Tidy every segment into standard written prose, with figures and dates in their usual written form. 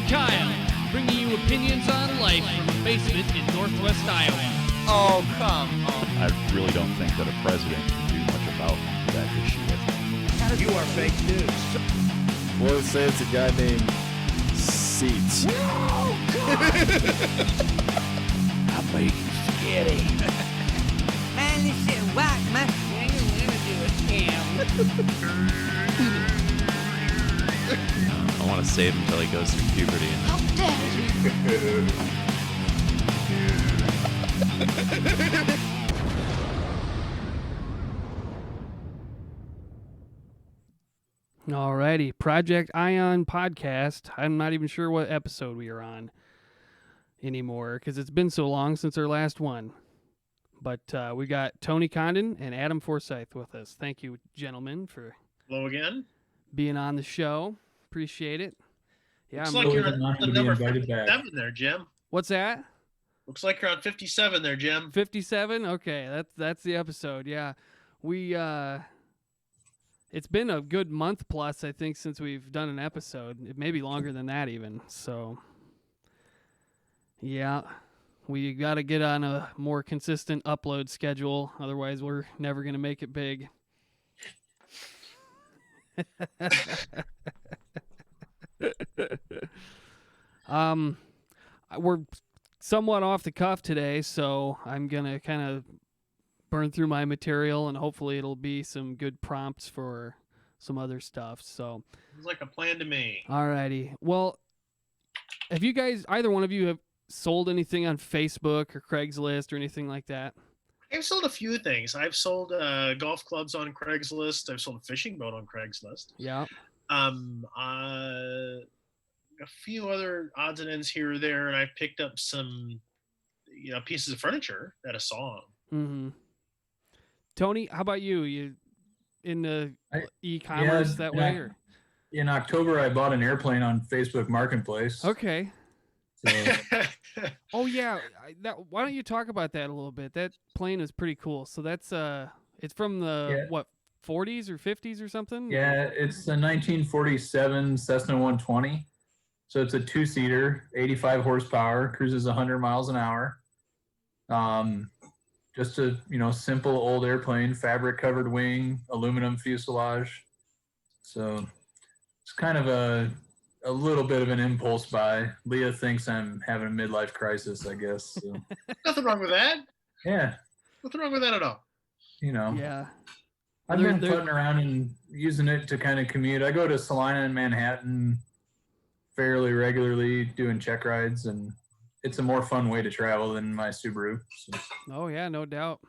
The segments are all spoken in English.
Kyle, bringing you opinions on life from a basement in northwest Iowa. Oh, come on. I really don't think that a president can do much about that issue. You are fake news. Well, let's say it's a guy named Seats. I make you scary. Man, this shit whack, man. I don't want to do a scam. I want to save him until he goes through puberty. How dare you? Alrighty, Project Ion podcast. I'm not even sure what episode we are on anymore because it's been so long since our last one. But we got Tony Condon and Adam Forsyth with us. Thank you, gentlemen, for Hello again. being on the show. Appreciate it. Yeah, Looks I'm like you're really on honored to be number invited back. 57 there, Jim. What's that? Looks like you're on 57 there, Jim. 57? Okay, that's the episode. Yeah. We it's been a good month plus, I think, since we've done an episode. It may be longer than that even. So yeah, we got to get on a more consistent upload schedule, otherwise we're never going to make it big. We're somewhat off the cuff today, so I'm gonna kind of burn through my material, and hopefully it'll be some good prompts for some other stuff. So, It's like a plan to me. alrighty. Well, have you guys, either one of you, have sold anything on Facebook or Craigslist or anything like that? I've sold a few things. I've sold golf clubs on Craigslist. I've sold a fishing boat on Craigslist. Yeah. A few other odds and ends here or there, and I picked up some, pieces of furniture at a song. Mm-hmm. Tony, how about you? You in the I- e-commerce yeah, that yeah. way? Or? In October, I bought an airplane on Facebook Marketplace. Okay. So, Oh yeah, why don't you talk about that a little bit? That plane is pretty cool. So that's it's from the Yeah. 40s or 50s or something? yeah, it's a 1947 Cessna 120. So it's a two-seater, 85 horsepower, cruises 100 miles an hour. Just a simple old airplane, fabric-covered wing, aluminum fuselage. So it's kind of a little bit of an impulse buy. Leah thinks I'm having a midlife crisis, I guess. So, Nothing wrong with that. yeah, Nothing wrong with that at all. Yeah. I've They're- been they're- putting around and using it to kind of commute. I go to Salina and Manhattan fairly regularly doing check rides, and it's a more fun way to travel than my Subaru. So, Oh yeah, no doubt.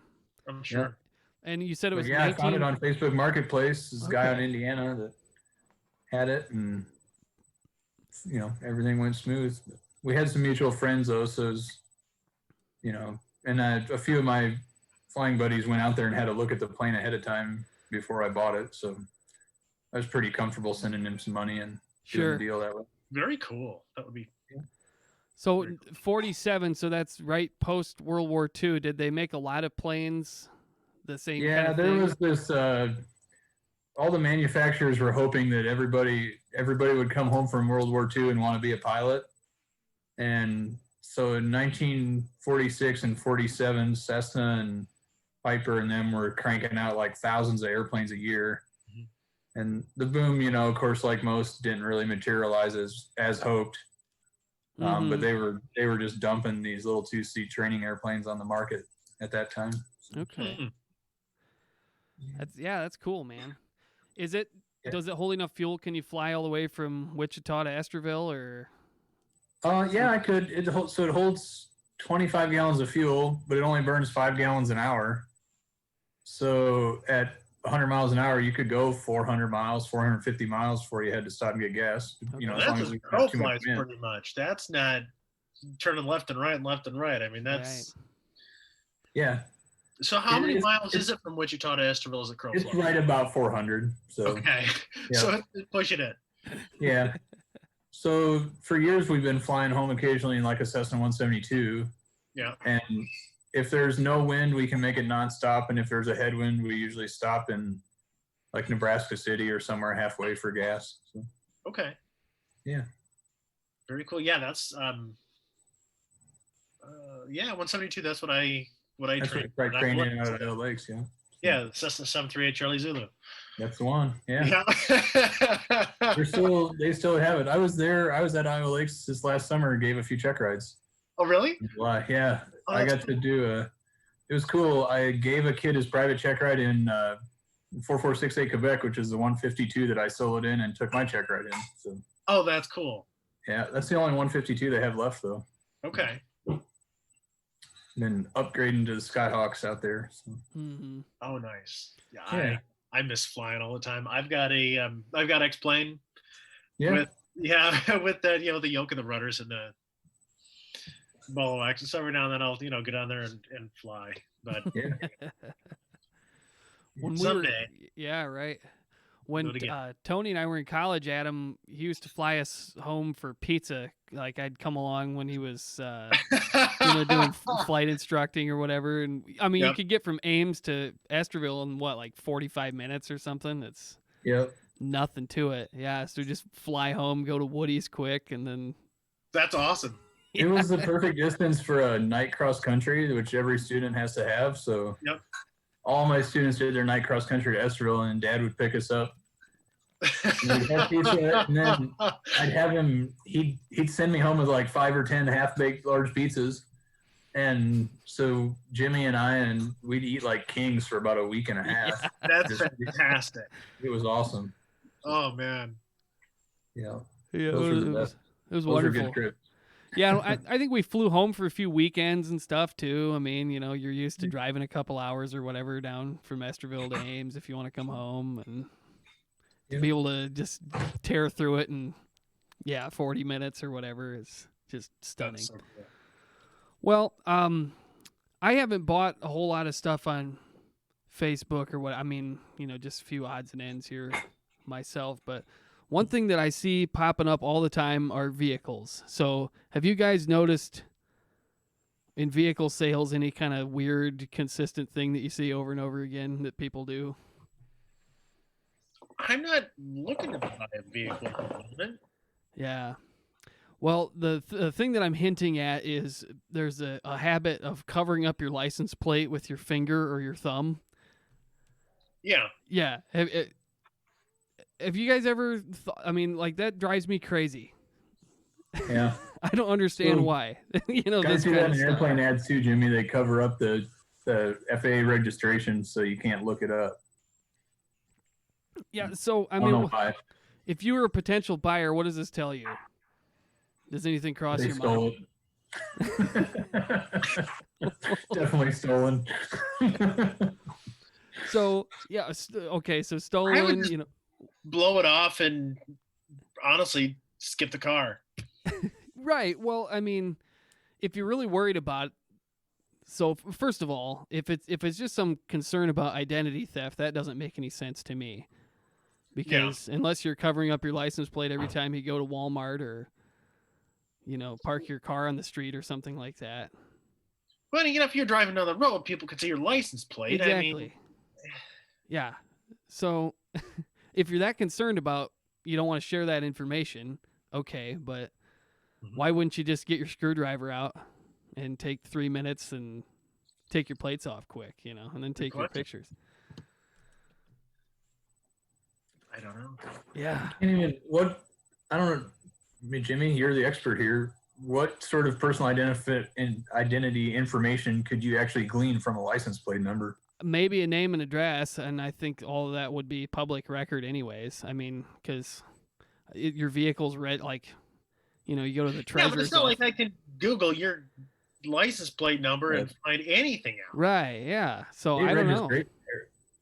I'm sure. And you said it was yeah, I found 19 it on Facebook Marketplace. This guy Okay. in Indiana that had it, and everything went smooth. We had some mutual friends though, so it was, and a few of my flying buddies went out there and had a look at the plane ahead of time before I bought it. So I was pretty comfortable sending him some money and doing Sure. the deal that way. Very cool. That would be. So 47, so that's right post World War II. Did they make a lot of planes the same Yeah, kind of there thing? was this. All the manufacturers were hoping that everybody would come home from World War II and want to be a pilot, and so in 1946 and 47, Cessna and Piper and them were cranking out like thousands of airplanes a year, and the boom, of course, like most, didn't really materialize as hoped. Mhm. But they were just dumping these little two-seat training airplanes on the market at that time. Okay. That's cool, man. Is it Yeah. does it hold enough fuel? Can you fly all the way from Wichita to Estherville or Yeah, I could. It holds 25 gallons of fuel, but it only burns 5 gallons an hour. So at 100 miles an hour, you could go 400 miles, 450 miles before you had to stop and get gas. Okay. As long That's as a you crow have too much flies wind. pretty much. That's not turning left and right and left and right. I mean, that's. Yeah, So how many It's- miles is it from Wichita to Estherville as a crow it's flies? right about 400. So Okay. Yeah. So push it in. yeah. So for years we've been flying home occasionally in like a Cessna 172. Yeah. And if there's no wind, we can make it nonstop. And if there's a headwind, we usually stop in like Nebraska City or somewhere halfway for gas. So, Okay. yeah. Very cool. Yeah, that's yeah, 172. That's what I That's trained. what I for. trained in out of L Lakes. Yeah, Yeah, the Cessna 738 Charlie Zulu. that's the one. Yeah. Yeah. They still have it. I was there. I was at Iowa Lakes this last summer and gave a few check rides. Oh, really? in July. Yeah, Oh, I that's got to do it was cool. I gave a kid his private check ride in 4468 Quebec, which is the 152 that I soloed in and took my check ride in. So Oh, that's cool. yeah, that's the only 152 they have left though. Okay. And then upgrading to the Skyhawks out there. So. Mm-hmm. Oh, nice. Yeah, Yeah. I miss flying all the time. I've got X-plane. Yeah. With with the the yoke and the rudders and the ball of axis. So every now and then I'll get on there and fly. But When someday. yeah, right. When Do it again. Tony and I were in college, Adam, he used to fly us home for pizza. Like I'd come along when he was, doing flight instructing or whatever. And I mean, you Yep. could get from Ames to Esterville in what, like 45 minutes or something. It's Yep. nothing to it. Yeah. So just fly home, go to Woody's quick, and then That's awesome. It was the perfect distance for a night cross country, which every student has to have. So Yep. all my students did their night cross country to Esterville, and Dad would pick us up. And we'd have pizza, and then I'd have him. He'd send me home with like 5 or 10 half-baked large pizzas, and so Jimmy and we'd eat like kings for about a week and a half. That's Just- fantastic. It was awesome. Oh man. Yeah, yeah, Those were the best. it was those were wonderful. good trips. Yeah, I think we flew home for a few weekends and stuff too. I mean, you're used to driving a couple hours or whatever down from Esterville to Ames if you want to come home, and to Yeah. be able to just tear through it in 40 minutes or whatever is just stunning. That's so cool. Well, I haven't bought a whole lot of stuff on Facebook or what. I mean, just a few odds and ends here myself, but one thing that I see popping up all the time are vehicles. So have you guys noticed in vehicle sales any kind of weird, consistent thing that you see over and over again that people do? I'm not looking to buy a vehicle at the moment. Yeah. Well, the thing that I'm hinting at is there's a habit of covering up your license plate with your finger or your thumb. Yeah. Yeah. Have you guys ever I mean, like, that drives me crazy. Yeah. I don't understand So, why. Guys this do that kind of in stuff. airplane ads too, Jimmy. They cover up the FAA registration so you can't look it up. Yeah, so I don't know mean, why. if you were a potential buyer, what does this tell you? Does anything cross They your stole mind? it. Definitely stolen. So, yeah, okay, so I would stolen, just- Blow it off and honestly skip the car. Right. Well, I mean, if you're really worried about, so first of all, if it's just some concern about identity theft, that doesn't make any sense to me. Because unless you're covering up your license plate every time you go to Walmart or, park your car on the street or something like that. But if you're driving down the road, people can see your license plate. Exactly. I mean, Yeah. So if you're that concerned about, you don't want to share that information, okay, but why wouldn't you just get your screwdriver out and take 3 minutes and take your plates off quick, and then take your question. pictures? I don't know. Yeah. I don't know. I mean, Jimmy, you're the expert here. What sort of personal identity information could you actually glean from a license plate number? Maybe a name and address, and I think all of that would be public record anyways. I mean, because your vehicle's you go to the Yeah, treasurer's but it's not office. like I can Google your license plate number and find anything out. Right, yeah. So I don't know.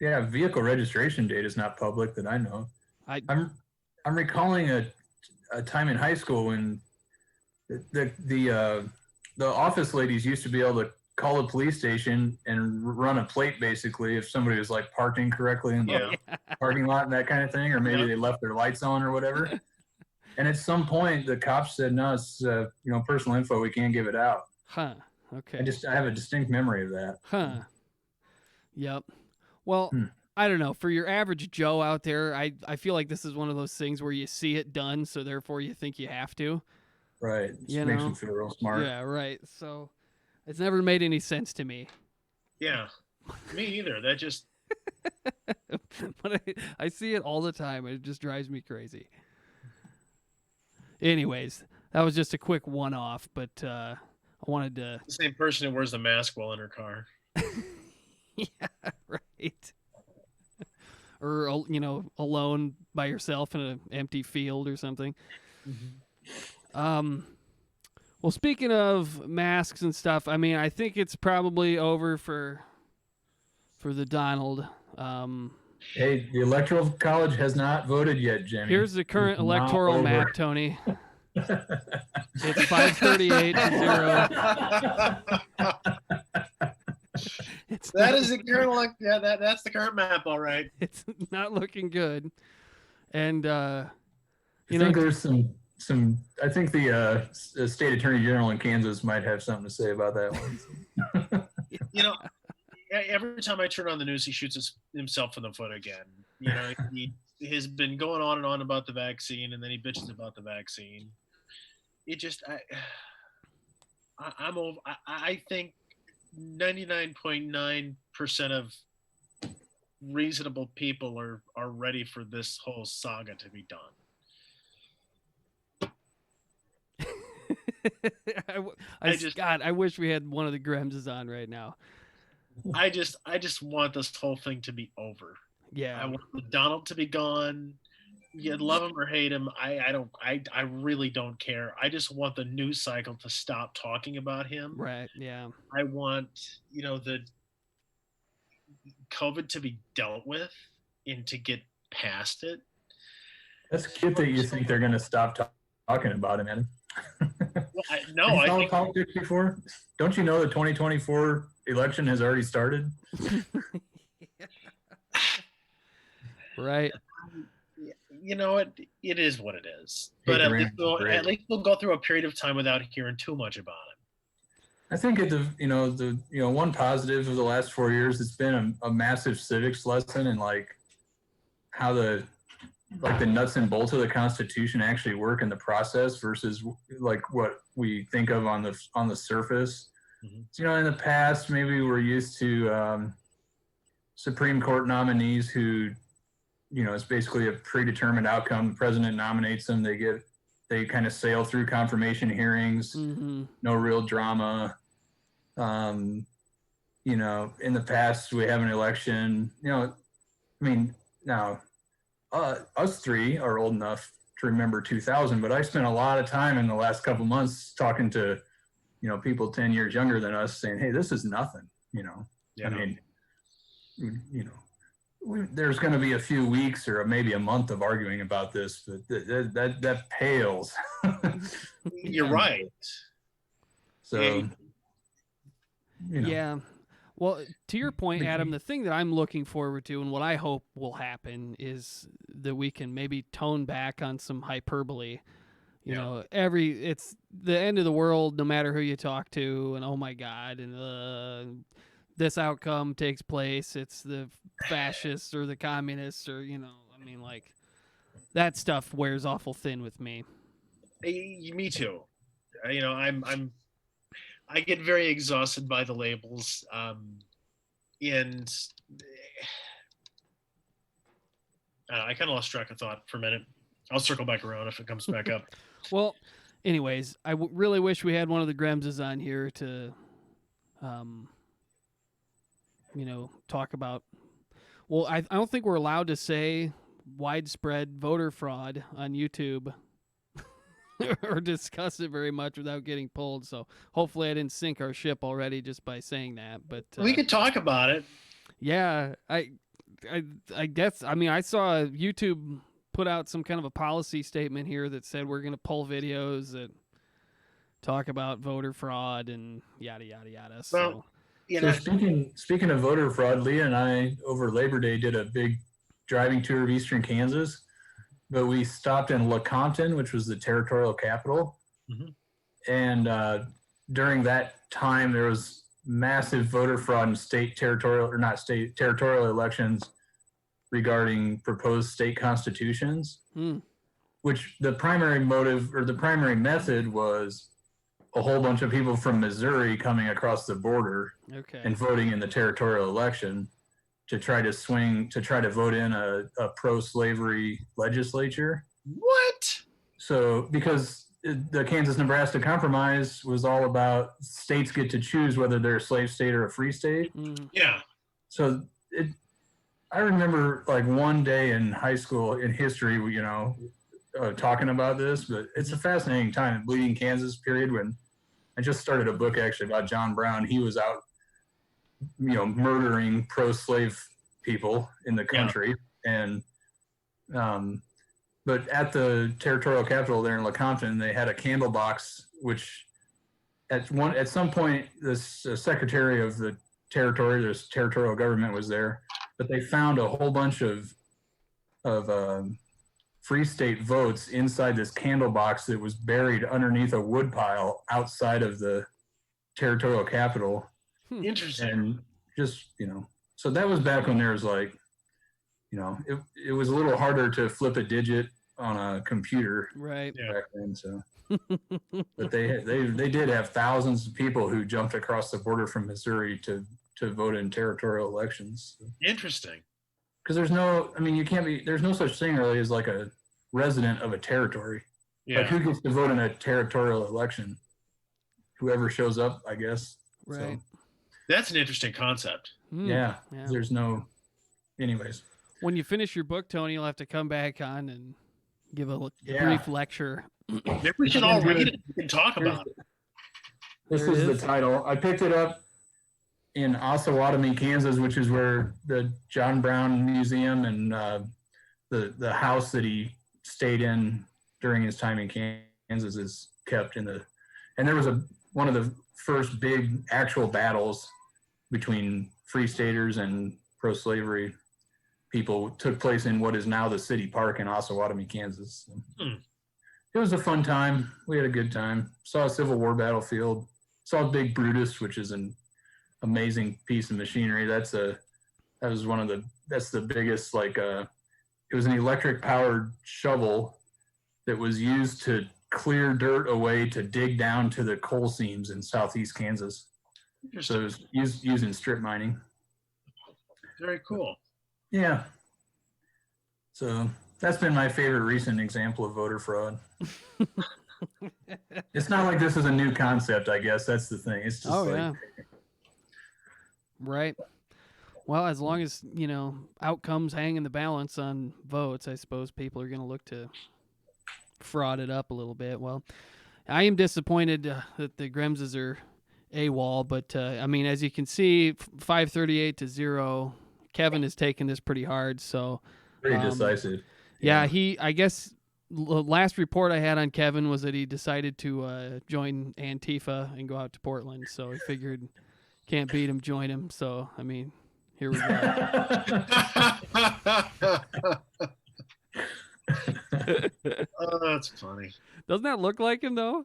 Yeah, vehicle registration date is not public that I know. I'm recalling a time in high school when the office ladies used to be able to call the police station and run a plate basically if somebody was like parked incorrectly in the parking lot and that kind of thing, or maybe they left their lights on or whatever. And at some point the cops said, no, it's personal info, we can't give it out. Huh. Okay. I have a distinct memory of that. Huh. Yep. Well, I don't know. For your average Joe out there, I feel like this is one of those things where you see it done, so therefore you think you have to. Right. Just You makes know? them feel real smart. Yeah, right. So it's never made any sense to me. Yeah, me either. That just But I see it all the time. It just drives me crazy. Anyways, that was just a quick one-off, but I wanted to. the same person who wears the mask while in her car. Yeah, right. Or alone by yourself in an empty field or something. Well, speaking of masks and stuff, I mean, I think it's probably over for the Donald. Hey, the Electoral College has not voted yet, Jimmy. Here's the current It's not electoral over. map, Tony. It's 538 to 0. It's That not, is the current that's the current map, all right. it's not looking good. And I think there's some. I think the state attorney general in Kansas might have something to say about that one. Every time I turn on the news, he shoots himself in the foot again. He has been going on and on about the vaccine, and then he bitches about the vaccine. It just, I'm over. I think 99.9% of reasonable people are ready for this whole saga to be done. I wish we had one of the Gremses on right now. I just want this whole thing to be over. Yeah. I want Donald to be gone. You love him or hate him. I really don't care. I just want the news cycle to stop talking about him. Right. Yeah. I want, the COVID to be dealt with and to get past it. That's cute that you think they're going to stop talking about him, man. Well, Have you followed politics before? Don't you know the 2024 election has already started? Right. It is what it is. But at least we'll go through a period of time without hearing too much about it. I think one positive of the last 4 years, it's been a massive civics lesson in how the nuts and bolts of the Constitution actually work in the process versus what we think of on the surface. Mm-hmm. So, in the past, maybe we're used to Supreme Court nominees who, it's basically a predetermined outcome. The president nominates them. They kind of sail through confirmation hearings, no real drama. In the past, we have an election, now us three are old enough to remember 2000, but I spent a lot of time in the last couple months talking to, people 10 years younger than us saying, hey, this is nothing, Yeah. There's going to be a few weeks or maybe a month of arguing about this, but that pales. You're right. So, Yeah. Well, to your point, Adam, the thing that I'm looking forward to and what I hope will happen is that we can maybe tone back on some hyperbole. It's the end of the world no matter who you talk to, and oh my God, and this outcome takes place. It's the fascists or the communists or, that stuff wears awful thin with me. Me too. I get very exhausted by the labels, and I kind of lost track of thought for a minute. I'll circle back around if it comes back up. Well, anyways, I really wish we had one of the Gremses on here to, talk about. Well, I don't think we're allowed to say widespread voter fraud on YouTube or discuss it very much without getting pulled. So hopefully I didn't sink our ship already just by saying that. But we could talk about it. Yeah, I guess. I mean, I saw YouTube put out some kind of a policy statement here that said we're going to pull videos that talk about voter fraud and yada yada yada. So, speaking of voter fraud, Leah and I over Labor Day did a big driving tour of Eastern Kansas. But we stopped in Lecompton, which was the territorial capital. Mm-hmm. And during that time, there was massive voter fraud in territorial elections regarding proposed state constitutions, which the primary motive or the primary method was a whole bunch of people from Missouri coming across the border Okay. and voting in the territorial election to try to vote in a pro-slavery legislature. What? So because the Kansas-Nebraska Compromise was all about states get to choose whether they're a slave state or a free state. Mhm. Yeah. So I remember like one day in high school in history, talking about this, but it's a fascinating time, Bleeding Kansas period, when I just started a book actually about John Brown. He was out, murdering pro-slave people in the country. And, but at the territorial capital there in Lecompton, they had a candle box, which at some point, this secretary of the territory, this territorial government was there, but they found a whole bunch of free state votes inside this candle box that was buried underneath a wood pile outside of the territorial capital. Interesting. And just, so that was back when there was like, it was a little harder to flip a digit on a computer Right. Yeah. back then. So, but they did have thousands of people who jumped across the border from Missouri to vote in territorial elections. Interesting. Because there's no such thing really as like a resident of a territory. Yeah. Like who gets to vote in a territorial election? Whoever shows up, I guess. Right. That's an interesting concept. Mm. Yeah. Yeah. There's no. Anyways. When you finish your book, Tony, you'll have to come back on and give a Yeah. brief lecture. Maybe we should all read it. We can talk about it. This There it is is. the title. I picked it up in Osawatomie, Kansas, which is where the John Brown Museum and the house that he stayed in during his time in Kansas is kept and there was one of the first big actual battles between free staters and pro-slavery people took place in what is now the city park in Osawatomie, Kansas. It was a fun time. We had a good time. Saw a Civil War battlefield. Saw Big Brutus, which is an amazing piece of machinery. That's the biggest, it was an electric powered shovel that was used to clear dirt away to dig down to the coal seams in southeast Kansas. So it was used in strip mining. Very cool. Yeah. So that's been my favorite recent example of voter fraud. It's not like this is a new concept, I guess. That's the thing. It's just Yeah. Right. Well, as long as, outcomes hang in the balance on votes, I suppose people are going to look to fraud it up a little bit. Well, I am disappointed that the Gremses are AWOL, but as you can see, 538-0, Kevin has taken this pretty hard. So pretty decisive. Yeah, I guess the last report I had on Kevin was that he decided to join Antifa and go out to Portland. So he figured can't beat him, join him. So, here we go. Oh, that's funny. Doesn't that look like him, though?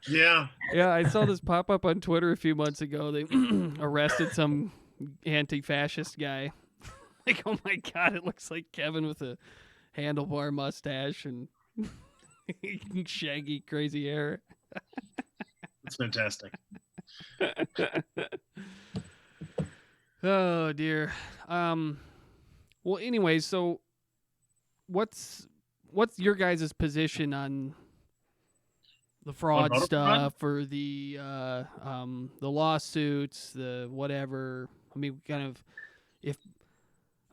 Yeah. Yeah, I saw this pop up on Twitter a few months ago. They arrested some anti-fascist guy. Like, oh my God, it looks like Kevin with a handlebar mustache and shaggy, crazy hair. That's fantastic. Oh dear. Well, anyway, so what's your guys' position on the fraud voter stuff or the lawsuits, the whatever? Kind of, if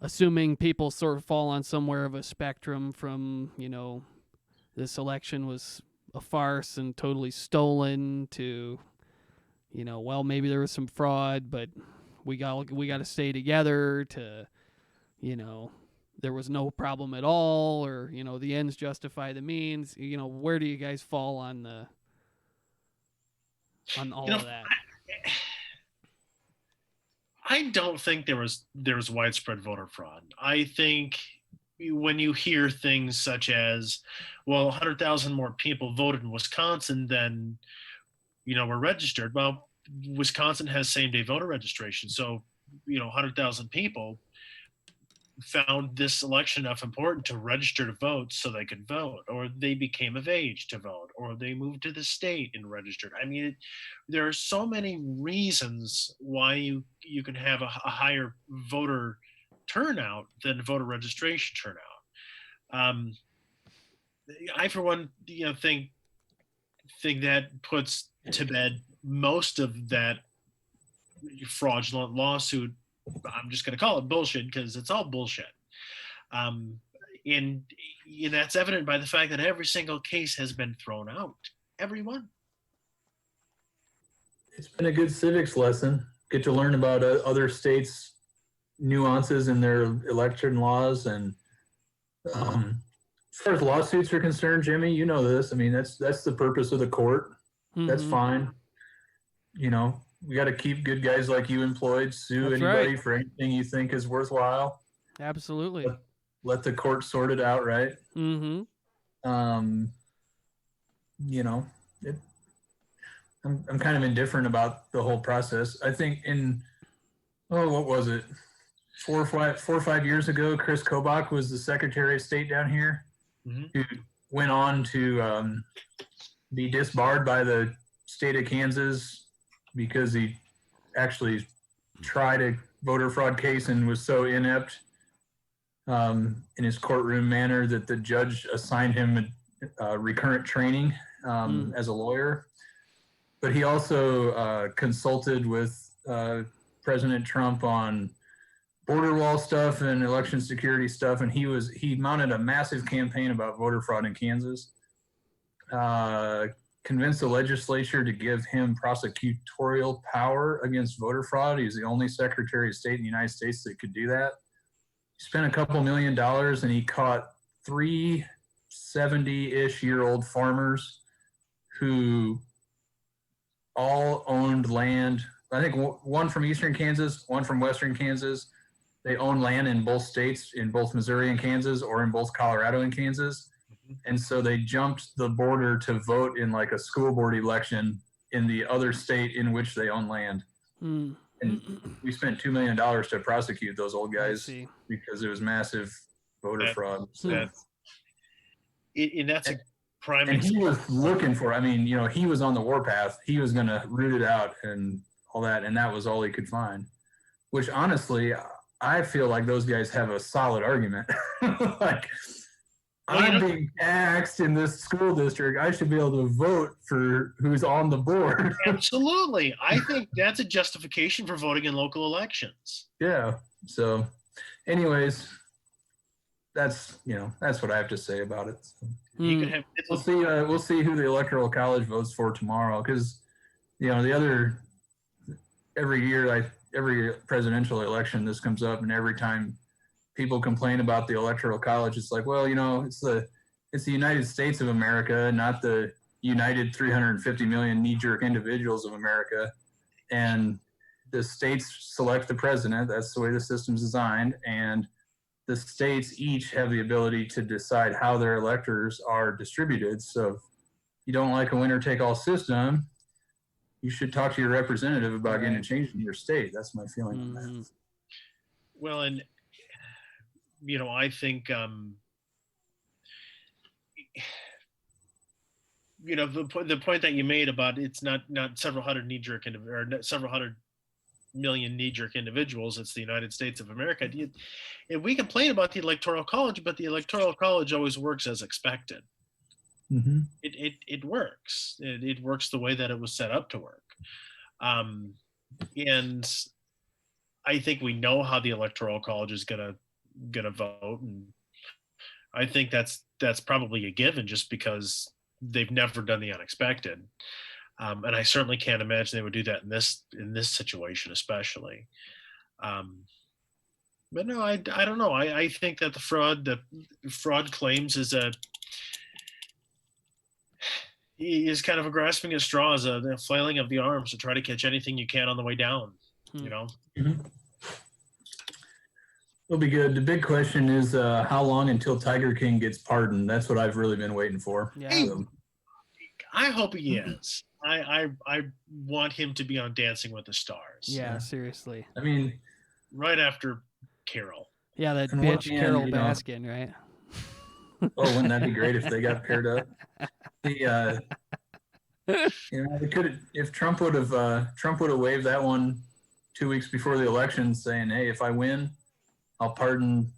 assuming people sort of fall on somewhere of a spectrum from, this election was a farce and totally stolen to, well, maybe there was some fraud, but we got to stay together to, there was no problem at all, or, the ends justify the means. Where do you guys fall on all of that? I don't think there was widespread voter fraud. I think when you hear things such as, well, 100,000 more people voted in Wisconsin than, were registered. Well, Wisconsin has same-day voter registration. So, 100,000 people, found this election enough important to register to vote so they could vote, or they became of age to vote, or they moved to the state and registered. I mean, there are so many reasons why you can have a higher voter turnout than voter registration turnout. I, for one, think that puts to bed most of that fraudulent lawsuit. I'm just going to call it bullshit because it's all bullshit. And that's evident by the fact that every single case has been thrown out. Every one. It's been a good civics lesson. Get to learn about other states' nuances in their election laws. And as far as lawsuits are concerned, Jimmy, you know this. I mean, that's the purpose of the court. That's fine. You know, we got to keep good guys like you employed. Sue That's anybody right. for anything you think is worthwhile. Absolutely. Let the court sort it out, right? Mm-hmm. You know, I'm kind of indifferent about the whole process. I think what was it? 4 or 5 years ago, Chris Kobach was the Secretary of State down here, who went on to be disbarred by the state of Kansas because he actually tried a voter fraud case and was so inept in his courtroom manner that the judge assigned him recurrent training as a lawyer. But he also consulted with President Trump on border wall stuff and election security stuff, and he mounted a massive campaign about voter fraud in Kansas. Convinced the legislature to give him prosecutorial power against voter fraud. He's the only Secretary of State in the United States that could do that. He spent a couple $1 million and he caught 3 70-ish-year-old farmers who all owned land. I think one from eastern Kansas, one from western Kansas. They own land in both states, in both Missouri and Kansas, or in both Colorado and Kansas. And so they jumped the border to vote in like a school board election in the other state in which they own land. And we spent $2 million to prosecute those old guys because it was massive voter fraud. So. That's a prime And he was looking for, I mean, you know, he was on the warpath. He was going to root it out and all that. And that was all he could find, which honestly, I feel like those guys have a solid argument. Like, I'm being taxed in this school district. I should be able to vote for who's on the board. Absolutely. I think that's a justification for voting in local elections. Yeah. So anyways, that's what I have to say about it. So. You can have, We'll see who the Electoral College votes for tomorrow, because every year, every presidential election, this comes up, and every time people complain about the Electoral College, it's like, well, it's the United States of America, not the United 350 million knee-jerk individuals of America. And the states select the president. That's the way the system's designed. And the states each have the ability to decide how their electors are distributed. So if you don't like a winner-take-all system, you should talk to your representative about getting a change in your state. That's my feeling on that. Well, and I think the point that you made about it's not several hundred knee-jerk or several hundred million knee-jerk individuals. It's the United States of America. And we complain about the Electoral College, but the Electoral College always works as expected. Mm-hmm. It works. It works the way that it was set up to work. And I think we know how the Electoral College is gonna vote, and I think that's probably a given, just because they've never done the unexpected. And I certainly can't imagine they would do that in this situation, especially. But no, I don't know. I think that the fraud claims is kind of a grasping at straws, a flailing of the arms to try to catch anything you can on the way down. Mm-hmm. It'll be good. The big question is how long until Tiger King gets pardoned? That's what I've really been waiting for. Yeah. So. I hope he is. I want him to be on Dancing with the Stars. Yeah, seriously. I mean, right after Carol. Yeah, that On one bitch hand, Carol you know- Baskin, right? Oh, wouldn't that be great if they got paired up? The they could if Trump would have waived that one 2 weeks before the election, saying, "Hey, if I win, I'll pardon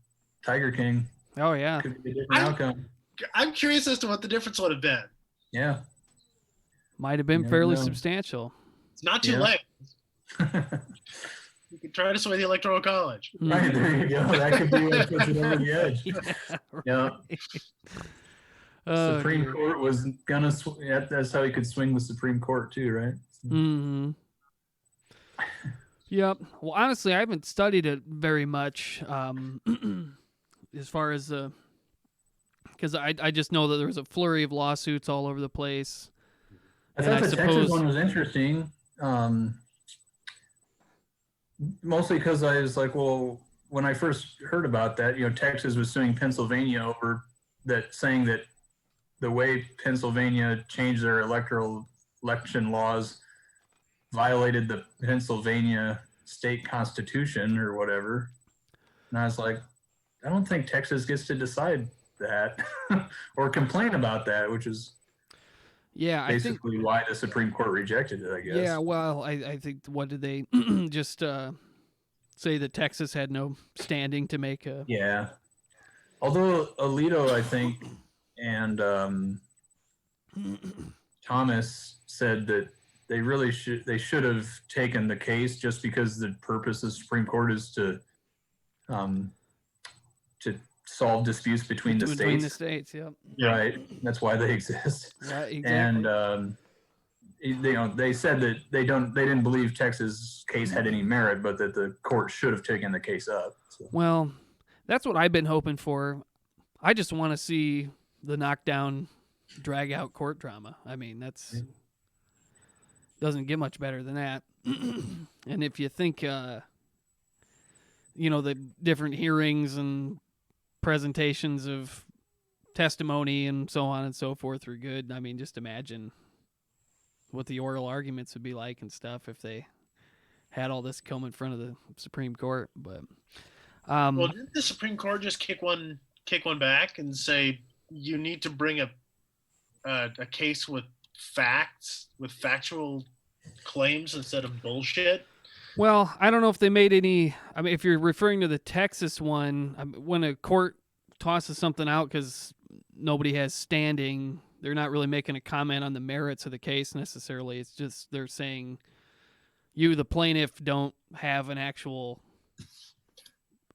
Tiger King." Oh yeah. Could be a different outcome. I'm curious as to what the difference would have been. Yeah. Might have been never fairly know. substantial. It's not too Yeah. late. You could try to sway the Electoral College. Right, there you go. That could be what puts it over the edge. Yeah. Oh, Supreme dear. Court was gonna. That's how he could swing the Supreme Court too, right? Mm-hmm. Yep. Well, honestly, I haven't studied it very much, as far as because I just know that there was a flurry of lawsuits all over the place. I And thought I the suppose- Texas one was interesting. Mostly because I was like, well, when I first heard about that, Texas was suing Pennsylvania over that, saying that the way Pennsylvania changed their electoral election laws violated the Pennsylvania state constitution or whatever. And I was like, I don't think Texas gets to decide that or complain about that, which is Yeah, I think. basically why the Supreme Court rejected it, I guess. Yeah, well, I think what did they just say that Texas had no standing to make a? Yeah. Although Alito, I think, and Thomas said that they should have taken the case, just because the purpose of the Supreme Court is to solve disputes between the Between states. the states, yep. Right. That's why they exist. Yeah, exactly. And they said that they didn't believe Texas' case had any merit, but that the court should have taken the case up. So. Well, that's what I've been hoping for. I just want to see the knockdown, drag out court drama. I mean, that's doesn't get much better than that. And if you think, the different hearings and presentations of testimony and so on and so forth are good, I mean, just imagine what the oral arguments would be like and stuff if they had all this come in front of the Supreme Court. But Well, didn't the Supreme Court just kick one back and say you need to bring a case with facts, with factual claims instead of bullshit? Well, I don't know if they made any. I mean, if you're referring to the Texas one, when a court tosses something out because nobody has standing, they're not really making a comment on the merits of the case necessarily. It's just they're saying you, the plaintiff, don't have an actual.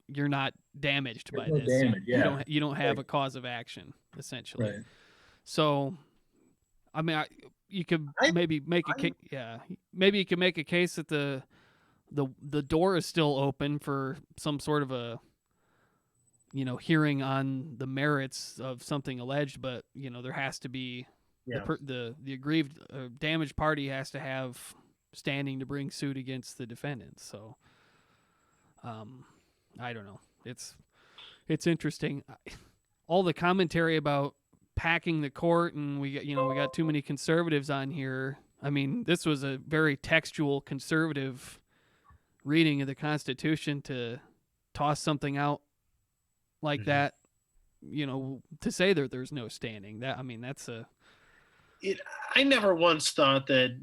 You're not damaged by There's no this. damage, yeah. You don't have a cause of action essentially. Right. So, I mean, you could maybe make a case. Yeah, maybe you could make a case that the door is still open for some sort of a hearing on the merits of something alleged, but there has to be the aggrieved damaged party has to have standing to bring suit against the defendant. So, I don't know. It's interesting. All the commentary about packing the court and we got too many conservatives on here. I mean, this was a very textual conservative reading of the Constitution to toss something out like that, to say that there's no standing. I never once thought that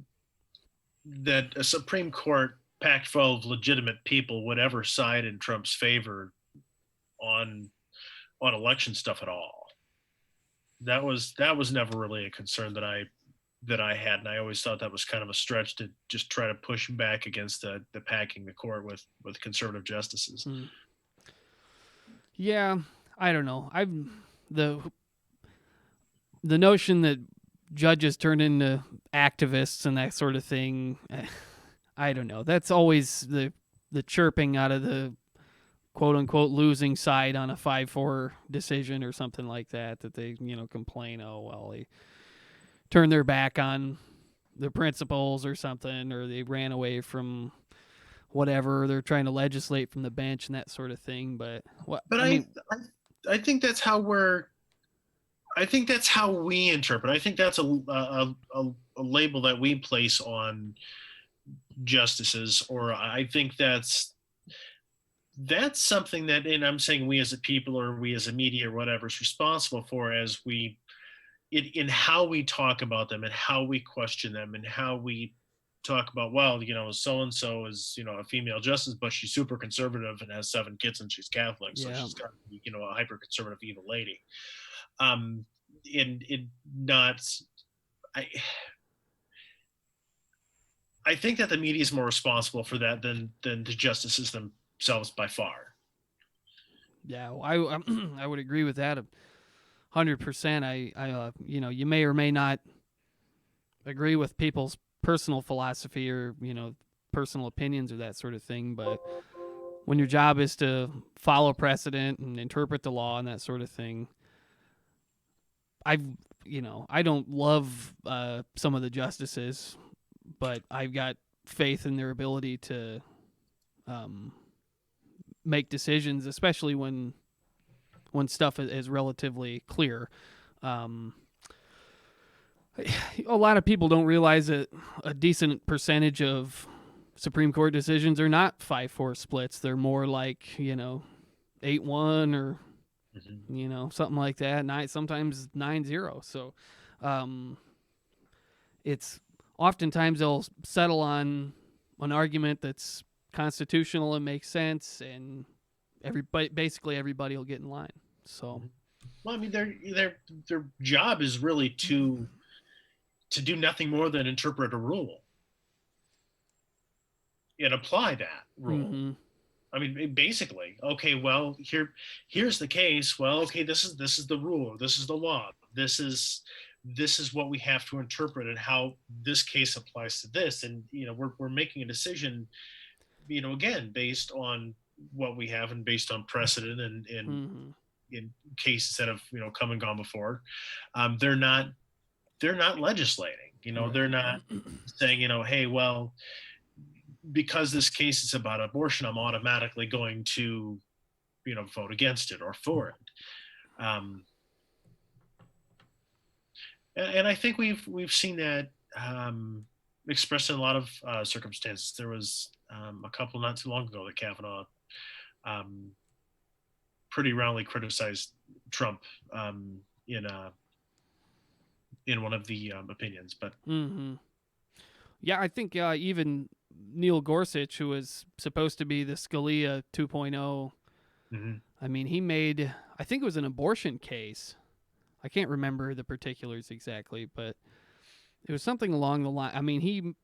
a Supreme Court packed full of legitimate people would ever side in Trump's favor on election stuff at all. That was never really a concern that I had, and I always thought that was kind of a stretch to just try to push back against the packing the court with conservative justices. Yeah, I don't know. The notion that judges turn into activists and that sort of thing, I don't know. That's always the chirping out of the quote unquote losing side on a 5-4 decision or something like that they complain, oh well, they turned their back on the principles or something, or they ran away from whatever, they're trying to legislate from the bench and that sort of thing. But I think that's how we interpret. I think that's a label that we place on justices, or I think that's that's something that, and I'm saying we as a people or we as a media or whatever is responsible for, as we in how we talk about them and how we question them and how we talk about, well, so and so is a female justice, but she's super conservative and has 7 kids and she's Catholic, so Yeah. she's got to be a hyper conservative evil lady. And it not I think that the media is more responsible for that than the justices themselves by far. Yeah, I would agree with that 100%. I you may or may not agree with people's personal philosophy or personal opinions or that sort of thing, but when your job is to follow precedent and interpret the law and that sort of thing, I don't love some of the justices, but I've got faith in their ability to make decisions, especially when stuff is relatively clear. A lot of people don't realize that a decent percentage of Supreme Court decisions are not 5-4 splits. They're more like 8-1 or something like that. Sometimes 9-0. So it's oftentimes they'll settle on an argument that's constitutional and makes sense, and basically everybody will get in line. So, well, I mean, their job is really to do nothing more than interpret a rule and apply that rule. Mm-hmm. I mean, basically, okay, well, here's the case. Well, okay, this is the rule. This is the law. This is what we have to interpret and how this case applies to this. And, we're making a decision, again, based on what we have and based on precedent and Mm-hmm. in cases that have, come and gone before. They're not legislating, they're not saying, hey, well, because this case is about abortion, I'm automatically going to, vote against it or for it. And I think we've seen that expressed in a lot of circumstances. There was a couple not too long ago that Kavanaugh pretty roundly criticized Trump in one of the opinions. But Mm-hmm. Yeah, I think even Neil Gorsuch, who was supposed to be the Scalia 2.0, I mean, he made, I think it was an abortion case. I can't remember the particulars exactly, but it was something along the line. I mean,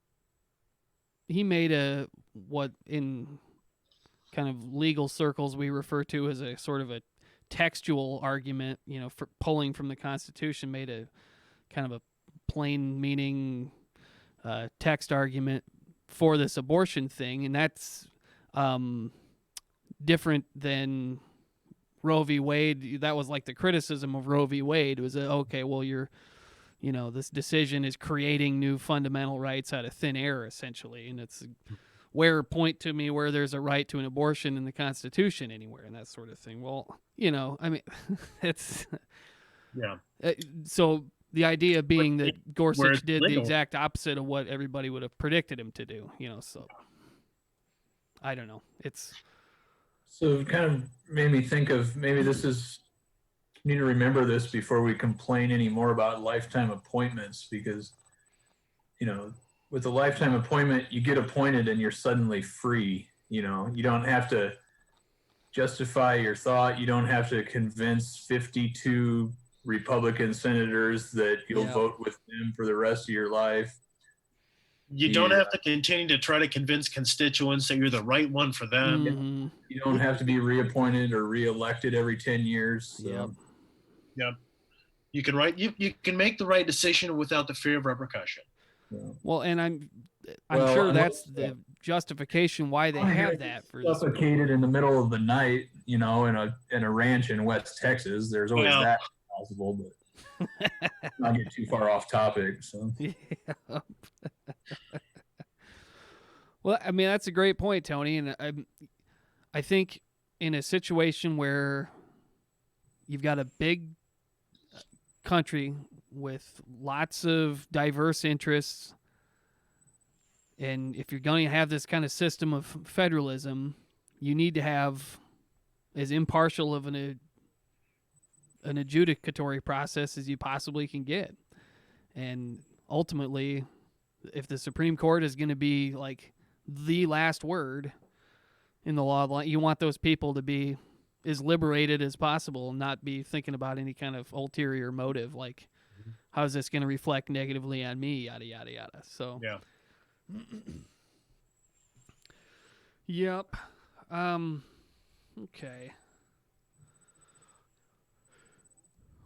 he made what in kind of legal circles we refer to as a sort of a textual argument, for pulling from the Constitution, made a kind of a plain meaning text argument for this abortion thing, and that's different than Roe v. Wade. That was like the criticism of Roe v. Wade was okay, well, this decision is creating new fundamental rights out of thin air, essentially, and it's point to me where there's a right to an abortion in the Constitution anywhere, and that sort of thing. Well, I mean, it's yeah. So the idea being that Gorsuch did the legal. exact opposite of what everybody would have predicted him to do, so I don't know. So it kind of made me think of maybe need to remember this before we complain anymore about lifetime appointments, because, with a lifetime appointment, you get appointed and you're suddenly free. You don't have to justify your thought. You don't have to convince 52 Republican senators that you'll vote with them for the rest of your life. You don't have to continue to try to convince constituents that you're the right one for them. Mm-hmm. You don't have to be reappointed or reelected every 10 years. So. Yep. You can make the right decision without the fear of repercussion. Yeah. Well, and I'm sure that's the justification why they have You're that for this. suffocated in the middle of the night, in a ranch in West Texas. There's always that possible, but not get too far off topic. So. Yeah. Well, I mean, that's a great point, Tony, and I think in a situation where you've got a big country with lots of diverse interests, and if you're going to have this kind of system of federalism, you need to have as impartial of an adjudicatory process as you possibly can get. And ultimately, if the Supreme Court is going to be like the last word in the law, you want those people to be as liberated as possible and not be thinking about any kind of ulterior motive, like how is this going to reflect negatively on me, yada, yada, yada. So, Yeah. Yep. Okay.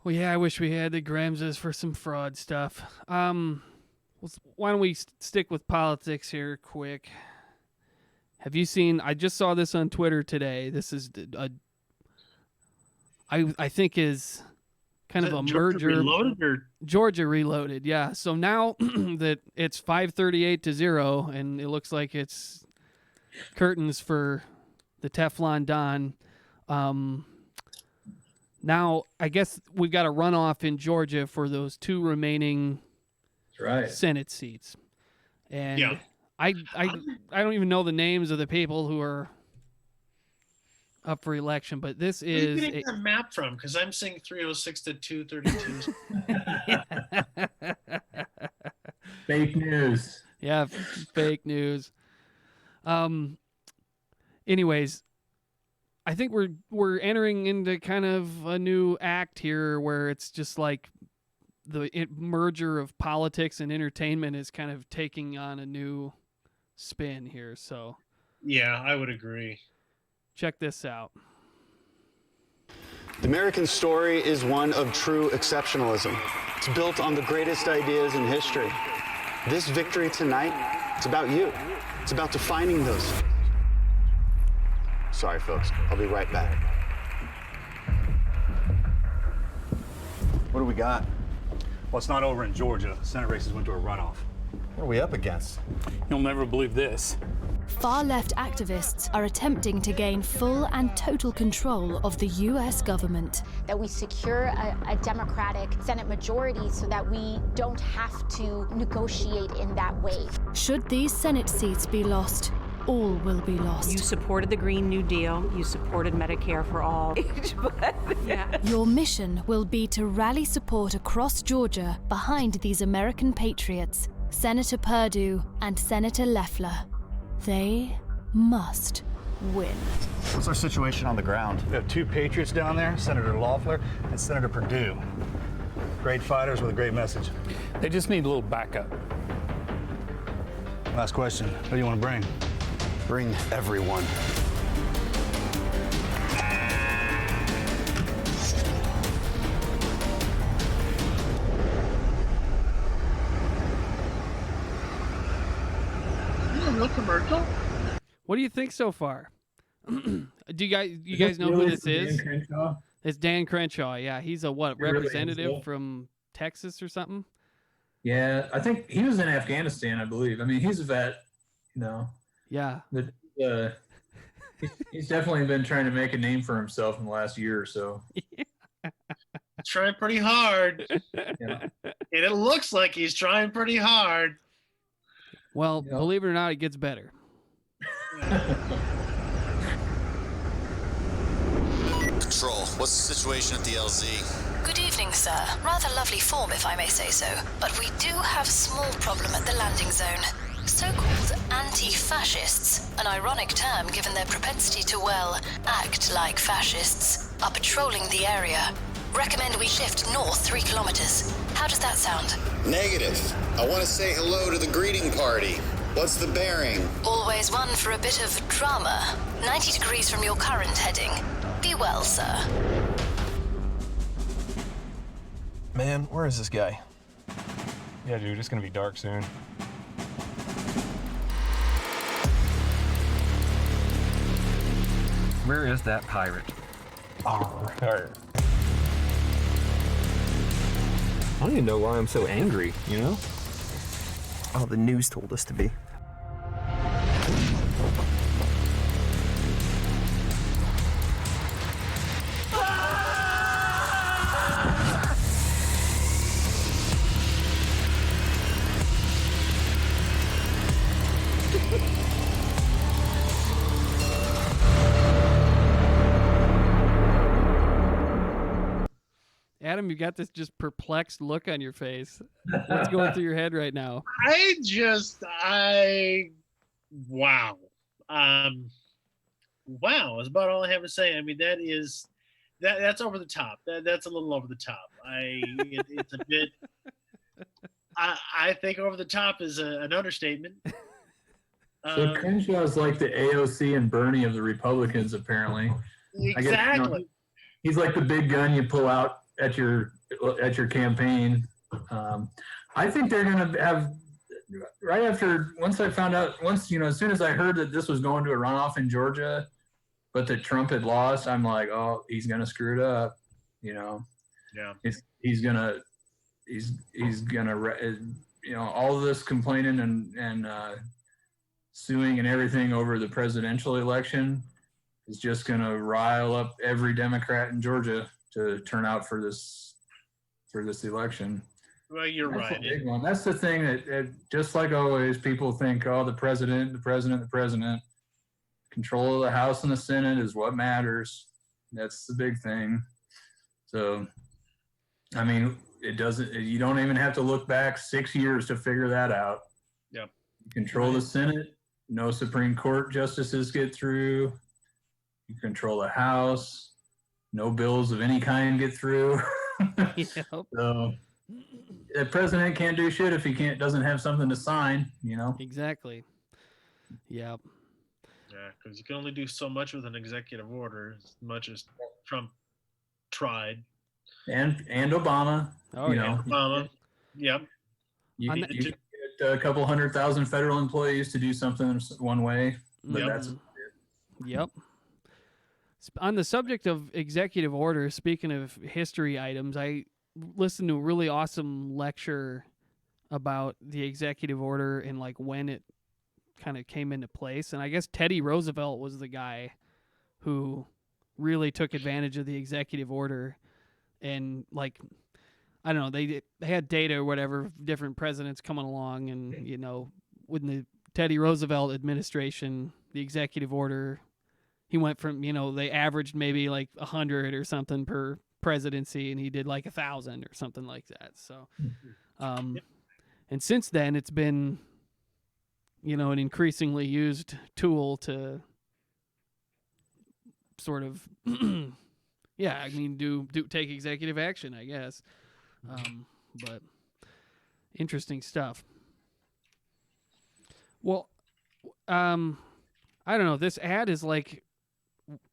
Well, yeah, I wish we had the Gremses for some fraud stuff. Why don't we stick with politics here quick? Have you seen, I just saw this on Twitter today. This is I think is kind of a merger. Reloaded or Georgia Reloaded, yeah. So now that it's 538-0 and it looks like it's curtains for the Teflon Don, now I guess we've got a runoff in Georgia for those 2 remaining Senate seats. And Yeah. I don't even know the names of the people who are up for election, but this where are you is getting that map from? Because I'm seeing 306 to 232. Fake news. yeah, fake news. Anyways, I think we're entering into kind of a new act here where it's just like the merger of politics and entertainment is kind of taking on a new spin here. So Yeah, I would agree. check this out. The American story is one of true exceptionalism. It's built on the greatest ideas in history. This victory tonight, it's about you. It's about defining those. Sorry, folks. I'll be right back. What do we got? Well, it's not over in Georgia. Senate races went to a runoff. What are we up against? You'll never believe this. Far-left activists are attempting to gain full and total control of the U.S. government. That we secure a Democratic Senate majority so that we don't have to negotiate in that way. Should these Senate seats be lost, all will be lost. You supported the Green New Deal. You supported Medicare for all. Your mission will be to rally support across Georgia behind these American patriots, Senator Perdue and Senator Loeffler. They must win. What's our situation on the ground? We have 2 patriots down there, Senator Loeffler and Senator Perdue. Great fighters with a great message. They just need a little backup. Last question. What do you want to bring? Bring everyone. Commercial? What do you think so far? Do you guys know who this is? It's Dan Crenshaw. Yeah, he's a representative from Texas or something? Yeah, I think he was in Afghanistan, I believe. I mean, he's a vet, you know. Yeah. But he's definitely been trying to make a name for himself in the last year or so. Trying pretty hard. Yeah. And it looks like he's trying pretty hard. Well, believe it or not, it gets better. Control, what's the situation at the LZ? Good evening, sir. Rather lovely form, if I may say so. But we do have a small problem at the landing zone. So-called anti-fascists, an ironic term given their propensity to, well, act like fascists, are patrolling the area. Recommend we shift north 3 kilometers. How does that sound? Negative. I want to say hello to the greeting party. What's the bearing? Always one for a bit of drama. 90 degrees from your current heading. Be well, sir. Man, where is this guy? Yeah, dude, it's gonna be dark soon. Where is that pirate? Alright. I don't even know why I'm so angry, you know? Oh, the news told us to be. Adam, you got this just perplexed look on your face. What's going through your head right now? Wow. Wow is about all I have to say. I mean, that's over the top. That's a little over the top. It's a bit. I think over the top is an understatement. So Crenshaw is like the AOC and Bernie of the Republicans, apparently. Exactly. He's like the big gun you pull out at your campaign. I think they're going to have as soon as I heard that this was going to a runoff in Georgia, but that Trump had lost, I'm like, oh, he's going to screw it up. Yeah. He's gonna, all of this complaining and suing and everything over the presidential election is just gonna rile up every Democrat in Georgia to turn out for this election. Well, you're That's right. a big one. That's the thing that just like always, people think, oh, the president. Control of the House and the Senate is what matters. That's the big thing. So, I mean, you don't even have to look back 6 years to figure that out. Yep. You control the Senate, no Supreme Court justices get through. You control the House, no bills of any kind get through. Yep. So the president can't do shit if he doesn't have something to sign, Exactly. Yep. Yeah, because you can only do so much with an executive order, as much as Trump tried. And Obama. Oh, yeah. Obama. Yep. You can get a couple 100,000 federal employees to do something one way, but that's Yep. On the subject of executive orders, speaking of history items, I listened to a really awesome lecture about the executive order and like when it kind of came into place. And I guess Teddy Roosevelt was the guy who really took advantage of the executive order. And like, I don't know, they had data or whatever, different presidents coming along, and when the Teddy Roosevelt administration, the executive order, he went from, they averaged maybe like 100 or something per presidency, and he did like 1,000 or something like that. So, and since then it's been, an increasingly used tool to sort of, take executive action, I guess. But interesting stuff. Well, I don't know. This ad is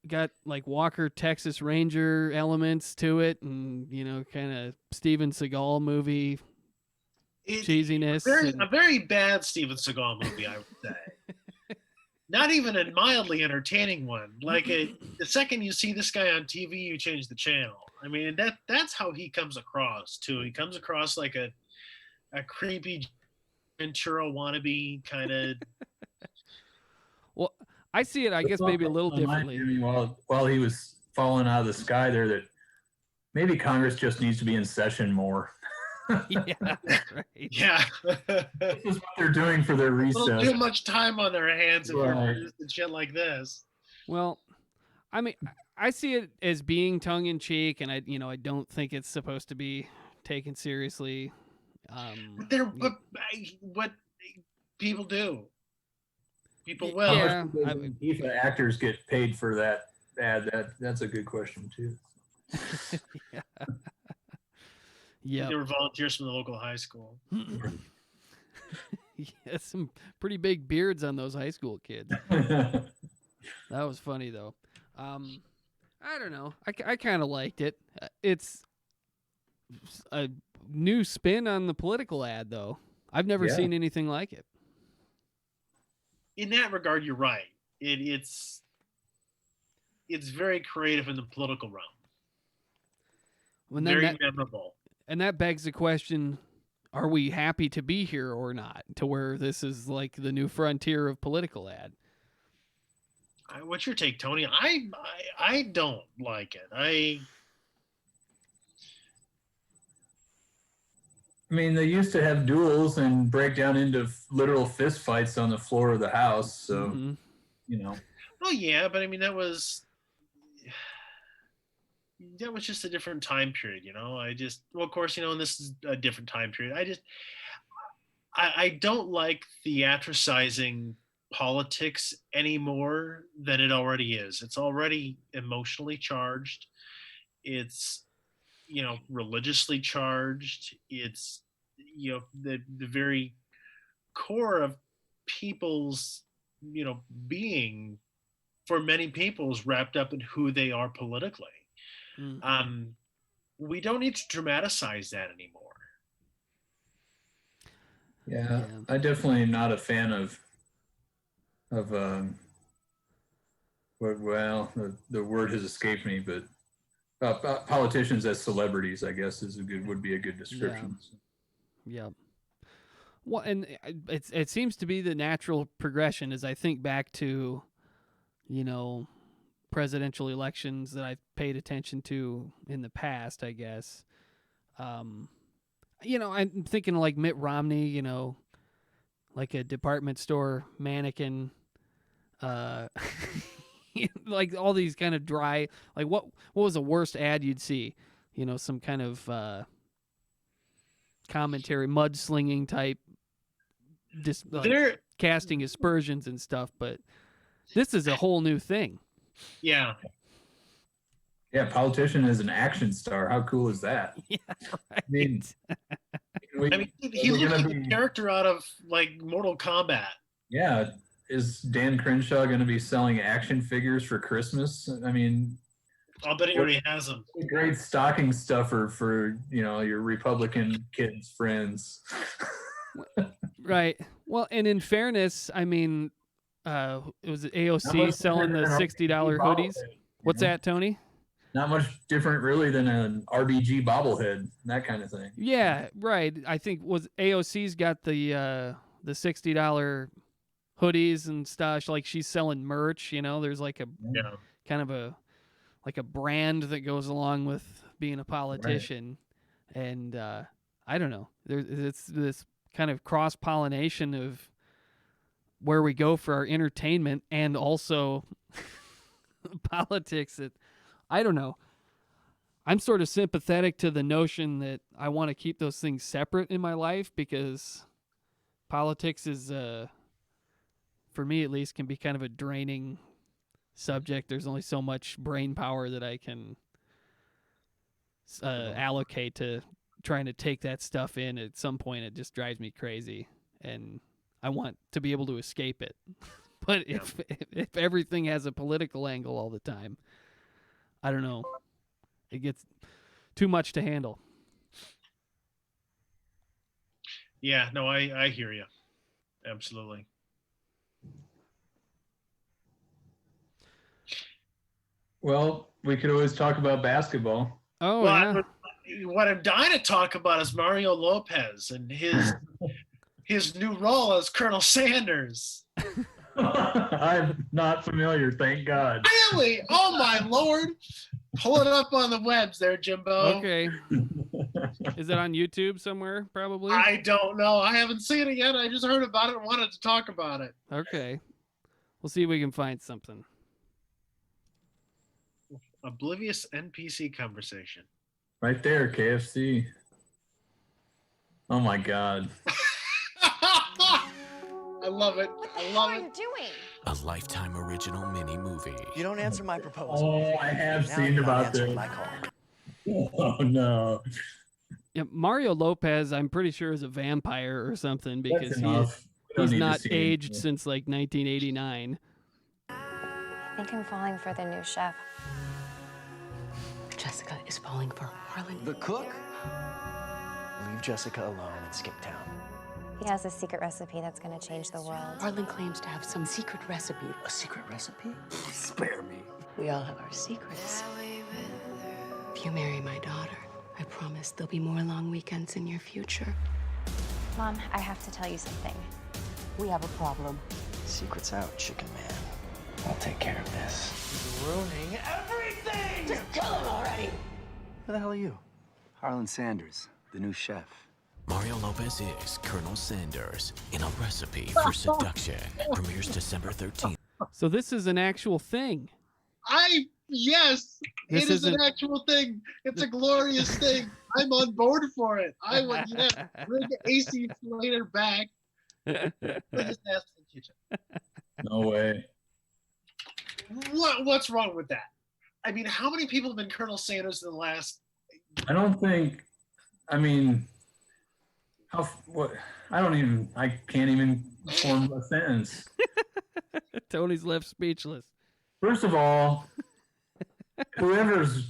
got like Walker Texas Ranger elements to it, and kind of Steven Seagal movie cheesiness. A very bad Steven Seagal movie, I would say. Not even a mildly entertaining one. Like the second you see this guy on TV, you change the channel. I mean, that's how he comes across too. He comes across like a creepy Ventura wannabe kind of. Well, I see it, I guess, maybe a little differently. While he was falling out of the sky there, that maybe Congress just needs to be in session more. Yeah, that's right. Yeah. This is what they're doing for their recess. Don't too much time on their hands if they're using shit like this. Well, I mean, I see it as being tongue in cheek, and I don't think it's supposed to be taken seriously. What people do. People will. Yeah, if actors get paid for that ad, that's a good question too. Yeah. Yeah. They were volunteers from the local high school. Yeah, some pretty big beards on those high school kids. That was funny though. I don't know. I kind of liked it. It's a new spin on the political ad though. I've never seen anything like it. In that regard, you're right. It's very creative in the political realm. Very memorable. And that begs the question, are we happy to be here or not? To where this is like the new frontier of political ad. What's your take, Tony? I don't like it. I mean, they used to have duels and break down into literal fist fights on the floor of the House. So, Well, yeah, but I mean, that was that was just a different time period, you know. Of course, you know, and this is a different time period. I don't like theatricizing politics any more than it already is. It's already emotionally charged. It's, you know, religiously charged. It's, you know, the very core of people's, you know, being for many people is wrapped up in who they are politically. We don't need to dramatize that anymore. Yeah, I definitely am not a fan of well, the word has escaped me, but politicians as celebrities, I guess, would be a good description. Yeah. Well, and it seems to be the natural progression as I think back to, you know, presidential elections that I've paid attention to in the past, I guess. You know, I'm thinking like Mitt Romney, you know, like a department store mannequin, like all these kind of dry, like what was the worst ad you'd see? You know, some kind of commentary, mudslinging type, just like casting aspersions and stuff. But this is a whole new thing. Yeah. Yeah, politician is an action star. How cool is that? Yeah, right. I mean, he looked like a character out of like Mortal Kombat. Yeah. Is Dan Crenshaw going to be selling action figures for Christmas? I mean, I'll bet he already has them. A great stocking stuffer for, you know, your Republican kids' friends. Right. Well, and in fairness, I mean, it was AOC selling the $60 hoodies. What's that, Tony? Not much different, really, than an RBG bobblehead, that kind of thing. Yeah, right. I think was AOC's got the $60 hoodies and stuff. Like she's selling merch. You know, there's like a kind of a like a brand that goes along with being a politician, right. And I don't know. It's this kind of cross pollination of where we go for our entertainment and also politics that I don't know. I'm sort of sympathetic to the notion that I want to keep those things separate in my life because politics is, for me at least, can be kind of a draining subject. There's only so much brain power that I can allocate to trying to take that stuff in. At some point, it just drives me crazy, and I want to be able to escape it. But if everything has a political angle all the time, I don't know. It gets too much to handle. Yeah, no, I hear you. Absolutely. Well, we could always talk about basketball. Oh, well, yeah. What I'm dying to talk about is Mario Lopez and his new role as Colonel Sanders. I'm not familiar, thank God. Really? Oh my Lord! Pull it up on the webs there, Jimbo. Okay. Is it on YouTube somewhere? Probably. I don't know. I haven't seen it yet. I just heard about it and wanted to talk about it. Okay. We'll see if we can find something. Oblivious NPC conversation. Right there, KFC. Oh my God. I love it. I love it. What are you doing? A Lifetime original mini movie. You don't answer my proposal. Oh, I have seen about this. Oh no. Yeah, Mario Lopez, I'm pretty sure is a vampire or something because he's not aged since like 1989. I think I'm falling for the new chef. Jessica is falling for Harlan. The cook? Leave Jessica alone and skip town. He has a secret recipe that's going to change the world. Harlan claims to have some secret recipe. A secret recipe? Spare me. We all have our secrets. If you marry my daughter, I promise there'll be more long weekends in your future. Mom, I have to tell you something. We have a problem. Secret's out, chicken man. I'll take care of this. He's ruining everything! Just kill him already! Who the hell are you? Harlan Sanders, the new chef. Mario Lopez is Colonel Sanders in A Recipe for Seduction. Premieres December 13th. So this is an actual thing. Yes, This it is an isn't- actual thing. It's a glorious thing. I'm on board for it. I would, yes, bring AC Slater back. Put his ass in the kitchen. No way. What's wrong with that? I mean, how many people have been Colonel Sanders in the last? I don't think. I mean, I can't even form a sentence. Tony's left speechless. First of all, whoever's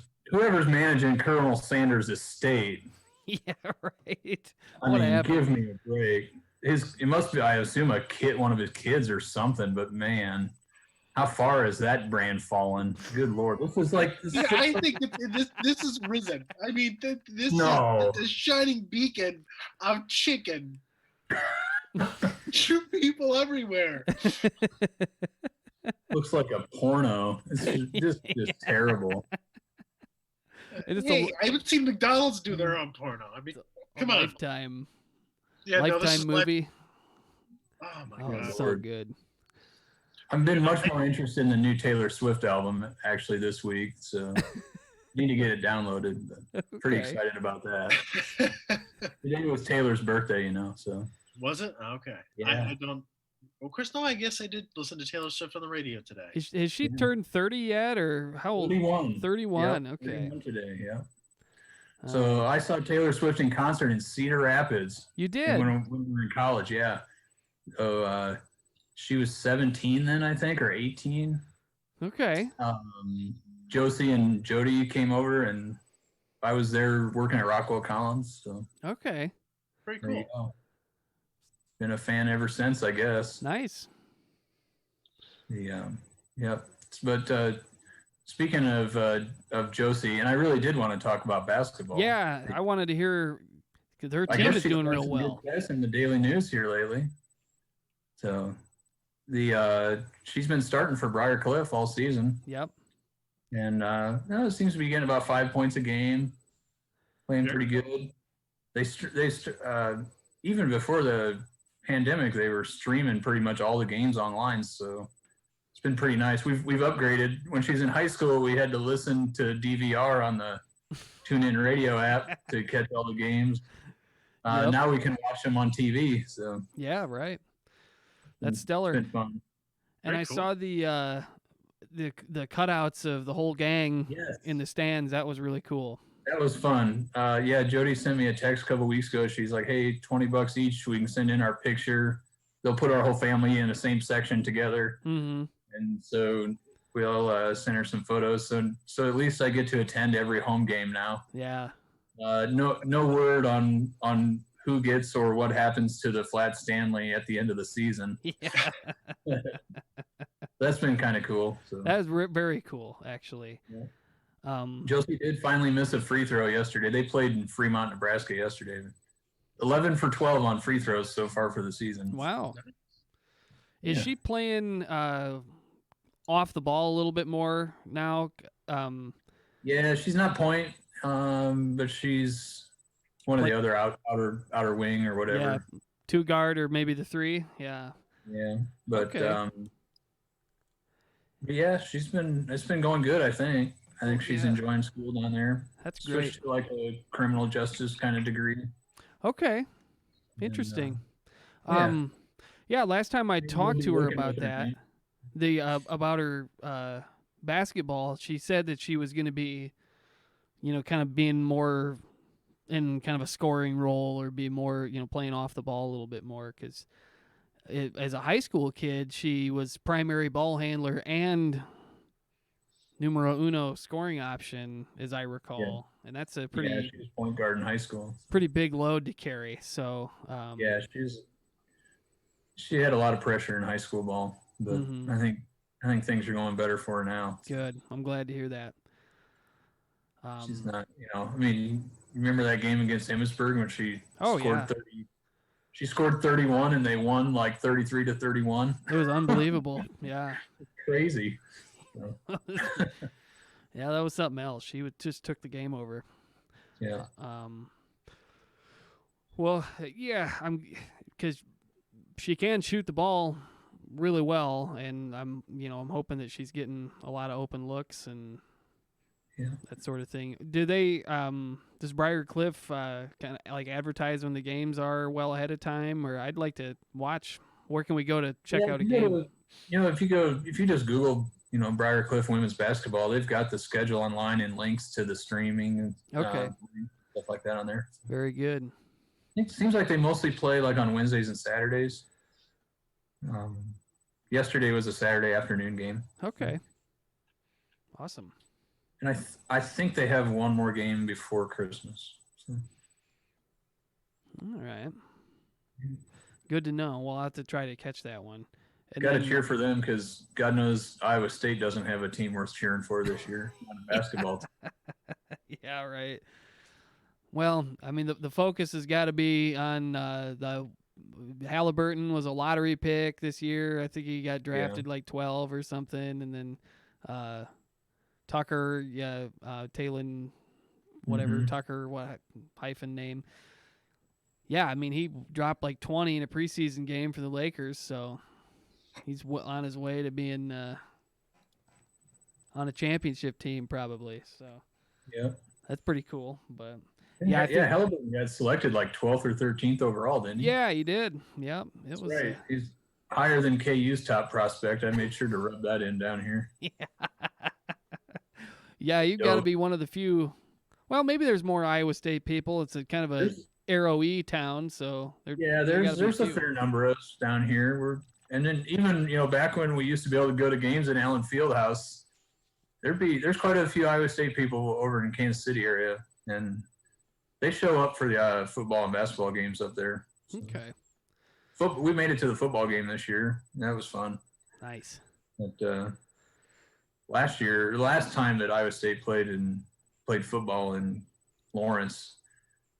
managing Colonel Sanders' estate. Yeah, right. I What mean, happened? give me a break. It must be, I assume, one of his kids or something. But man, how far has that brand fallen? Good Lord, this is like. Yeah, I think this is risen. I mean, this No. is the shining beacon of chicken. Shoot people everywhere. Looks like a porno. It's just terrible. Hey, I haven't seen McDonald's do their own porno. I mean, come on. Lifetime. Yeah, no, this Lifetime is movie. Oh my Oh, god. so good. I've been much more interested in the new Taylor Swift album actually this week, so need to get it downloaded. But pretty Okay. excited about that. Today was Taylor's birthday, so. Was it? Okay. Yeah. I don't. Well, Chris, no, I guess I did listen to Taylor Swift on the radio today. Has she turned 30 yet, or how old? 31. 31. Yep, Okay. 31 today, yeah. So I saw Taylor Swift in concert in Cedar Rapids. You did? When we were in college, yeah. So she was 17 then, I think, or 18. Okay. Josie and Jody came over, and I was there working at Rockwell Collins. So Okay. Pretty there you cool. go. Been a fan ever since, I guess. Nice. Yep. But speaking of Josie, and I really did want to talk about basketball. Yeah, I wanted to hear because her I team guess is she's doing got real some well. good press in the Daily News here lately. So she's been starting for Briar Cliff all season, Yep. and it seems to be getting about 5 points a game, playing pretty good. They even before the pandemic, they were streaming pretty much all the games online, so it's been pretty nice. We've upgraded. When she was in high school, we had to listen to DVR on the TuneIn Radio app to catch all the games. Yep. Now we can watch them on TV. So Yeah, right. That's it's stellar. been fun. And Very I cool. saw the cutouts of the whole gang in the stands. That was really cool. That was fun. Yeah, Jody sent me a text a couple weeks ago. She's like, "Hey, $20 each. We can send in our picture. They'll put our whole family in the same section together." Mm-hmm. And so we'll send her some photos. So at least I get to attend every home game now. Yeah. No word on who gets or what happens to the Flat Stanley at the end of the season. Yeah. That's been kind of cool. So That was very cool, actually. Josie did finally miss a free throw yesterday. They played in Fremont, Nebraska yesterday. 11 for 12 on free throws so far for the season. Wow. Is Yeah. she playing off the ball a little bit more now? Yeah, she's not point, but she's one of the other outer wing or whatever. Yeah, 2 guard or maybe the 3. Yeah. Yeah, but Okay. but yeah, it's been going good. I think she's enjoying school down there. That's Switched to like a criminal justice kind of degree. Okay. Interesting. yeah. Yeah, last time I talked to her working about with her, that, man. about her basketball, she said that she was going to be, kind of being more in kind of a scoring role or be more, playing off the ball a little bit more because as a high school kid, she was primary ball handler and numero uno scoring option, as I recall. And that's a pretty Yeah, she was point guard in high school. pretty big load to carry. So Yeah, she had a lot of pressure in high school ball, but Mhm. I think things are going better for her now. Good. I'm glad to hear that. She's not, I mean, remember that game against Emmitsburg when she Oh, scored yeah. 30? She scored 31 and they won like 33-31. It was unbelievable. Yeah. Crazy. Yeah, that was something else. She just took the game over. Yeah. Well, yeah, because she can shoot the ball really well, and I'm hoping that she's getting a lot of open looks and that sort of thing. Do they does Briar Cliff kind of like advertise when the games are well ahead of time, or I'd like to watch? Where can we go to check out a game? If you just Google Briar Cliff women's basketball, they've got the schedule online and links to the streaming and stuff like that on there. Very good. It seems like they mostly play like on Wednesdays and Saturdays. Yesterday was a Saturday afternoon game. Okay. Awesome. And I think they have one more game before Christmas. So. All right. Good to know. We'll have to try to catch that one. Got to cheer for them because God knows Iowa State doesn't have a team worth cheering for this year on a basketball team. Yeah, right. Well, I mean, the focus has got to be on the Halliburton was a lottery pick this year. I think he got drafted like 12 or something, and then Tucker, Talon, whatever Tucker, what hyphen name. Yeah, I mean, he dropped like 20 in a preseason game for the Lakers, so he's on his way to being on a championship team probably. So that's pretty cool. But Halliburton got selected like 12th or 13th overall, didn't he? Yeah, he did. Yep, it was right. He's higher than KU's top prospect. I made sure to rub that in down here. Yeah, you've got to be one of the few. Well, maybe there's more Iowa State people. It's a kind of a Arrow-y town, so there's a fair number of us down here. And then even back when we used to be able to go to games in Allen Fieldhouse, there's quite a few Iowa State people over in Kansas City area, and they show up for the football and basketball games up there. So. Okay. We made it to the football game this year. That was fun. Nice. But last time that Iowa State played football in Lawrence,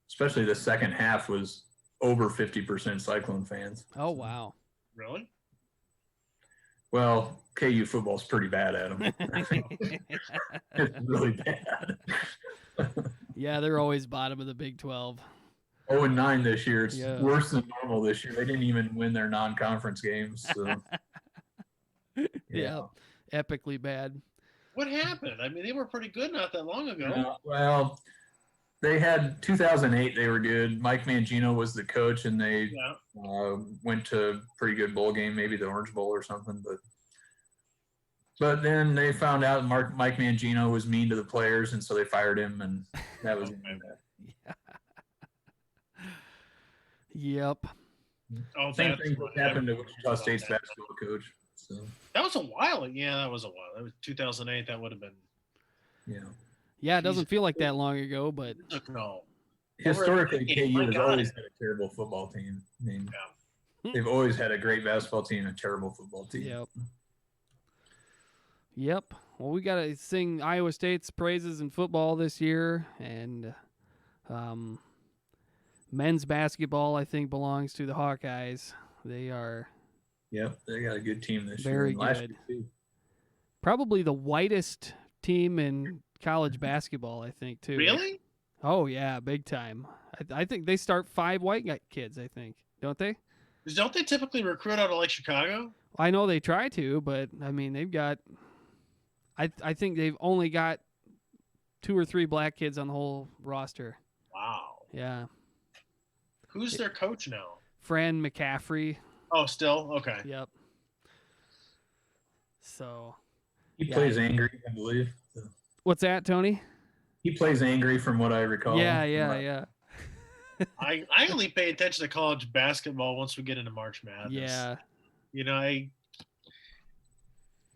especially the second half, was over 50% Cyclone fans. Oh, wow. Really? Well, KU football's pretty bad at them. It's really bad. Yeah, they're always bottom of the Big 12. 0-9 this year. It's worse than normal this year. They didn't even win their non-conference games. So. Yeah, epically bad. What happened? I mean, they were pretty good not that long ago. Well, they had 2008. They were good. Mike Mangino was the coach, and they went to a pretty good bowl game, maybe the Orange Bowl or something. But then they found out Mike Mangino was mean to the players, and so they fired him, and that was Yep. Oh, same thing happened to Wichita State's basketball coach. So. That was a while. Yeah, that was a while. That was 2008. That would have been. Yeah, it doesn't feel like that long ago, but no. Historically, KU has always had a terrible football team. I mean, they've always had a great basketball team and a terrible football team. Yep. Well, we got to sing Iowa State's praises in football this year, and men's basketball, I think, belongs to the Hawkeyes. They are. Yep, they got a good team this year. Very good. Probably the whitest team in college basketball, I think, too. Really? Oh, yeah, big time. I think they start 5 white kids, I think. Don't they? Don't they typically recruit out of like Chicago? I know they try to, but, I mean, they've got – I think they've only got 2 or 3 black kids on the whole roster. Wow. Yeah. Who's their coach now? Fran McCaffrey. Oh, still? Okay. Yep. So. He plays angry, I believe. What's that, Tony? He plays angry from what I recall. Yeah. I only pay attention to college basketball once we get into March Madness. Yeah.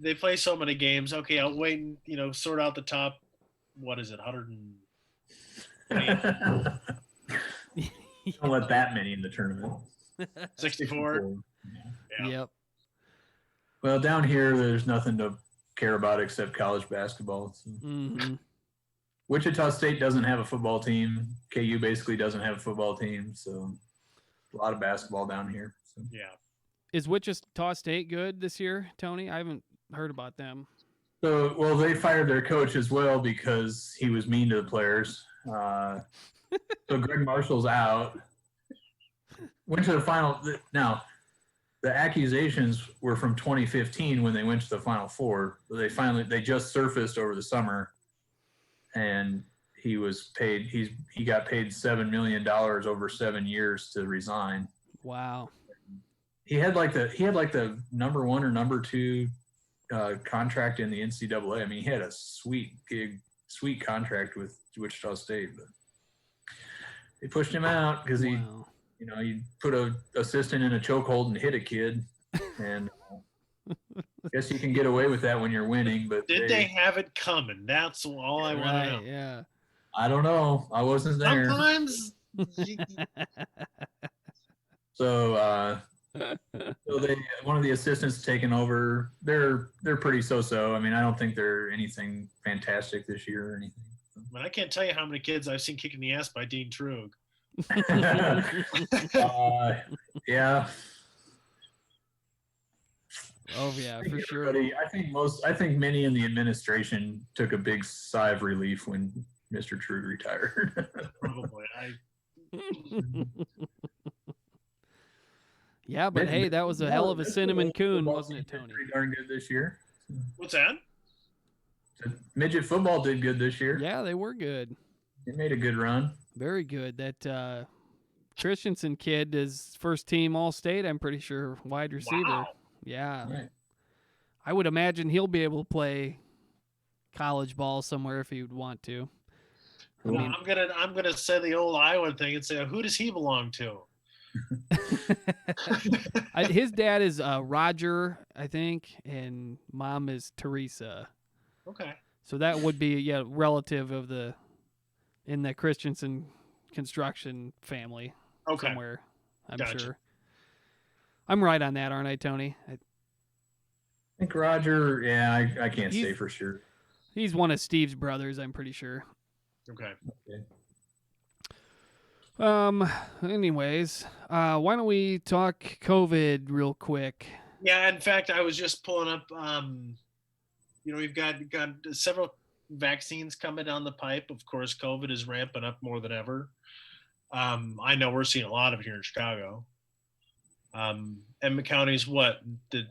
They play so many games. Okay, I'll wait and, sort out the top, what is it, 100? Don't let that many in the tournament. 64? Yeah. Yep. Well, down here, there's nothing to care about except college basketball. So. Wichita State doesn't have a football team. KU basically doesn't have a football team. So a lot of basketball down here. So. Yeah. Is Wichita State good this year, Tony? I haven't heard about them. So, well, they fired their coach as well because he was mean to the players. So Greg Marshall's out. Went to the final. Now, the accusations were from 2015 when they went to the Final Four. They just surfaced over the summer, and he was paid. He got paid $7 million over 7 years to resign. Wow. He had like the number 1 or number 2 contract in the NCAA. I mean, he had a sweet contract with Wichita State, but they pushed him out because he put a assistant in a chokehold and hit a kid, and I guess you can get away with that when you're winning. But did they have it coming? That's all I want to know. Yeah. I don't know. I wasn't there. Sometimes. So one of the assistants taken over. They're pretty so-so. I mean, I don't think they're anything fantastic this year or anything. But I can't tell you how many kids I've seen kicking the ass by Dean Trug. Yeah. Oh yeah, for sure. I think many in the administration took a big sigh of relief when Mr. Trug retired. Probably. Yeah, but hey, that was a hell of a cinnamon coon, wasn't it, Tony? Pretty darn good this year. What's that? Midget football did good this year. Yeah, they were good. They made a good run. Very good. That Christensen kid is first team All-State, I'm pretty sure, wide receiver. Wow. Yeah. Right. I would imagine he'll be able to play college ball somewhere if he would want to. I mean, I'm gonna say the old Iowa thing and say, who does he belong to? His dad is Roger, I think, and mom is Teresa. Okay. So that would be relative of in the Christensen construction family somewhere. I'm sure. I'm right on that, aren't I, Tony? I think Roger. Yeah, I can't say for sure. He's one of Steve's brothers, I'm pretty sure. Okay. Anyways, why don't we talk COVID real quick? Yeah, in fact, I was just pulling up. We've got several vaccines coming down the pipe. Of course, COVID is ramping up more than ever. I know we're seeing a lot of it here in Chicago. Emmett County is the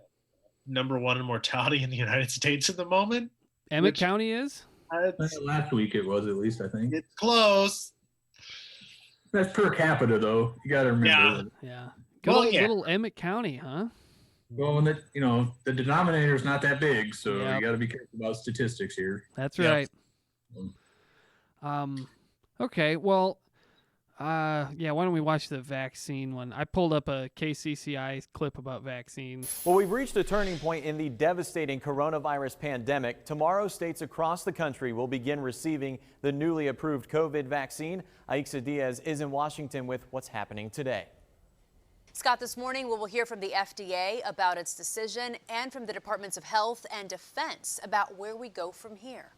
number 1 in mortality in the United States at the moment. Emmett County is? Last week it was, at least, I think. It's close. That's per capita, though. You got to remember. Yeah. Good little Emmett County, huh? Well, the denominator is not that big, so you got to be careful about statistics here. That's right. Okay, well, why don't we watch the vaccine one? I pulled up a KCCI clip about vaccines. Well, we've reached a turning point in the devastating coronavirus pandemic. Tomorrow, states across the country will begin receiving the newly approved COVID vaccine. Aixa Diaz is in Washington with what's happening today. Scott, this morning we will hear from the FDA about its decision and from the Departments of Health and Defense about where we go from here.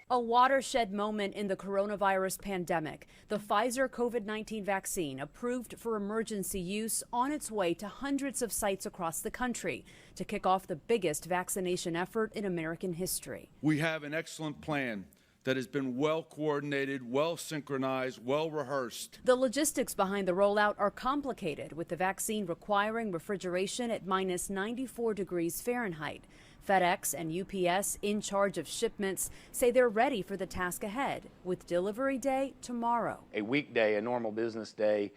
A watershed moment in the coronavirus pandemic. The Pfizer COVID-19 vaccine approved for emergency use on its way to hundreds of sites across the country to kick off the biggest vaccination effort in American history. We have an excellent plan that has been well coordinated, well synchronized, well rehearsed. The logistics behind the rollout are complicated, with the vaccine requiring refrigeration at minus 94 degrees Fahrenheit. FedEx and UPS, in charge of shipments, say they're ready for the task ahead, with delivery day tomorrow. A weekday, a normal business day,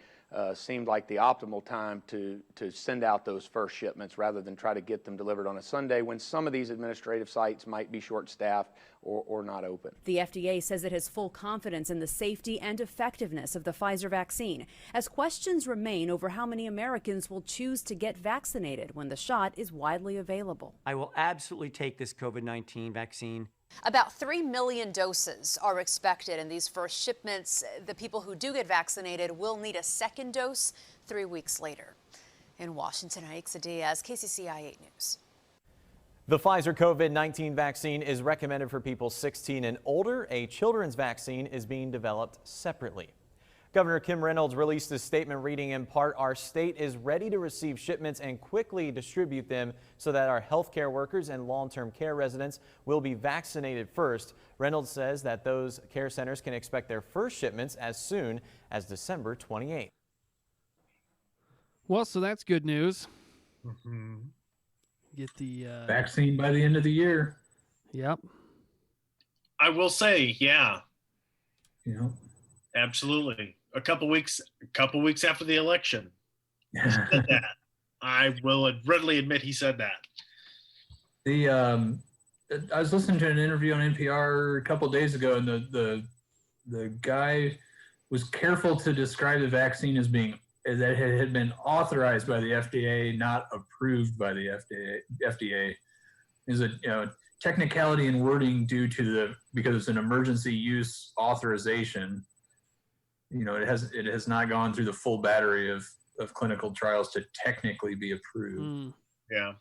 seemed like the optimal time to send out those first shipments rather than try to get them delivered on a Sunday when some of these administrative sites might be short-staffed or not open. The FDA says it has full confidence in the safety and effectiveness of the Pfizer vaccine, as questions remain over how many Americans will choose to get vaccinated when the shot is widely available. I will absolutely take this COVID-19 vaccine. About 3 million doses are expected in these first shipments. The people who do get vaccinated will need a second dose 3 weeks later. In Washington, Aixa Diaz, KCCI 8 News. The Pfizer COVID-19 vaccine is recommended for people 16 and older. A children's vaccine is being developed separately. Governor Kim Reynolds released a statement reading in part, "Our state is ready to receive shipments and quickly distribute them so that our healthcare workers and long-term care residents will be vaccinated first." Reynolds says that those care centers can expect their first shipments as soon as December 28th. Well, so that's good news. Mm-hmm. Get the vaccine by the end of the year. Yep. I will say, yeah, You know, absolutely. A couple weeks after the election, he said that. I will readily admit he said that. I was listening to an interview on NPR a couple of days ago, and the guy was careful to describe the vaccine as being that it had been authorized by the FDA, not approved by the FDA is a technicality in wording due to because it's an emergency use authorization. It has not gone through the full battery of clinical trials to technically be approved. Yeah.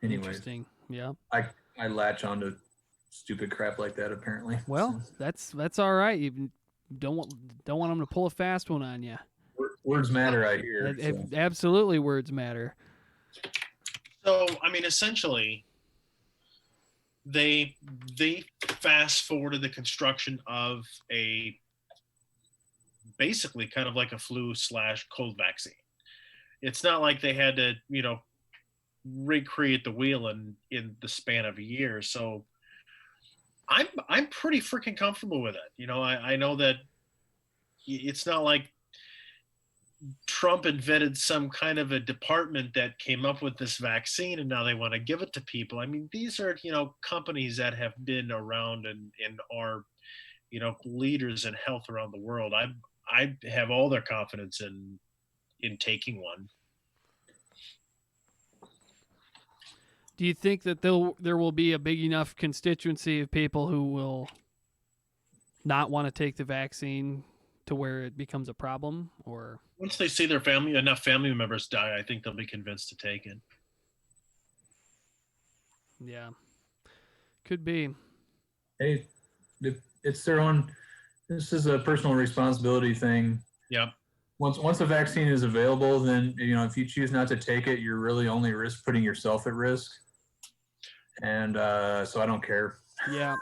Anyways, Interesting. Yeah. I latch onto stupid crap like that apparently. Well, that's all right. You don't want them to pull a fast one on you. Words matter, I hear. Absolutely, words matter. So, I mean, essentially, they fast forwarded the construction of a basically kind of like a flu/cold vaccine. It's not like they had to, recreate the wheel in the span of a year. So I'm pretty freaking comfortable with it. I know that it's not like Trump invented some kind of a department that came up with this vaccine and now they want to give it to people. I mean, these are, companies that have been around and are, leaders in health around the world. I have all their confidence in taking one. Do you think that there will be a big enough constituency of people who will not want to take the vaccine to where it becomes a problem? Or once they see enough family members die, I think they'll be convinced to take it. Yeah, could be. Hey, it's their own. This is a personal responsibility thing. Yep. Once a vaccine is available, then if you choose not to take it, you're really only putting yourself at risk. And so I don't care. Yeah.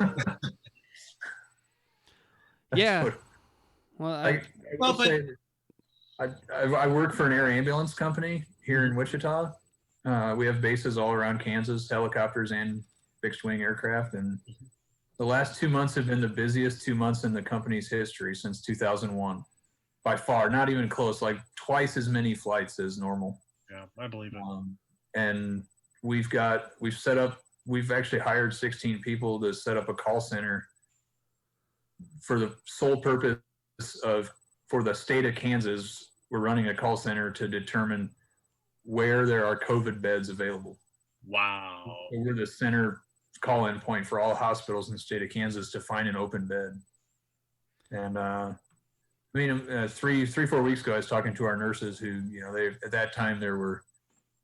Yeah. Well, I work for an air ambulance company here in Wichita. We have bases all around Kansas, helicopters and fixed wing aircraft, and the last 2 months have been the busiest 2 months in the company's history since 2001. By far, not even close, like twice as many flights as normal. Yeah, I believe it. And we've actually hired 16 people to set up a call center for the sole purpose for the state of Kansas. We're running a call center to determine where there are COVID beds available. Wow. So we're the center call-in point for all hospitals in the state of Kansas to find an open bed. And, 3-4 weeks ago, I was talking to our nurses who, at that time there were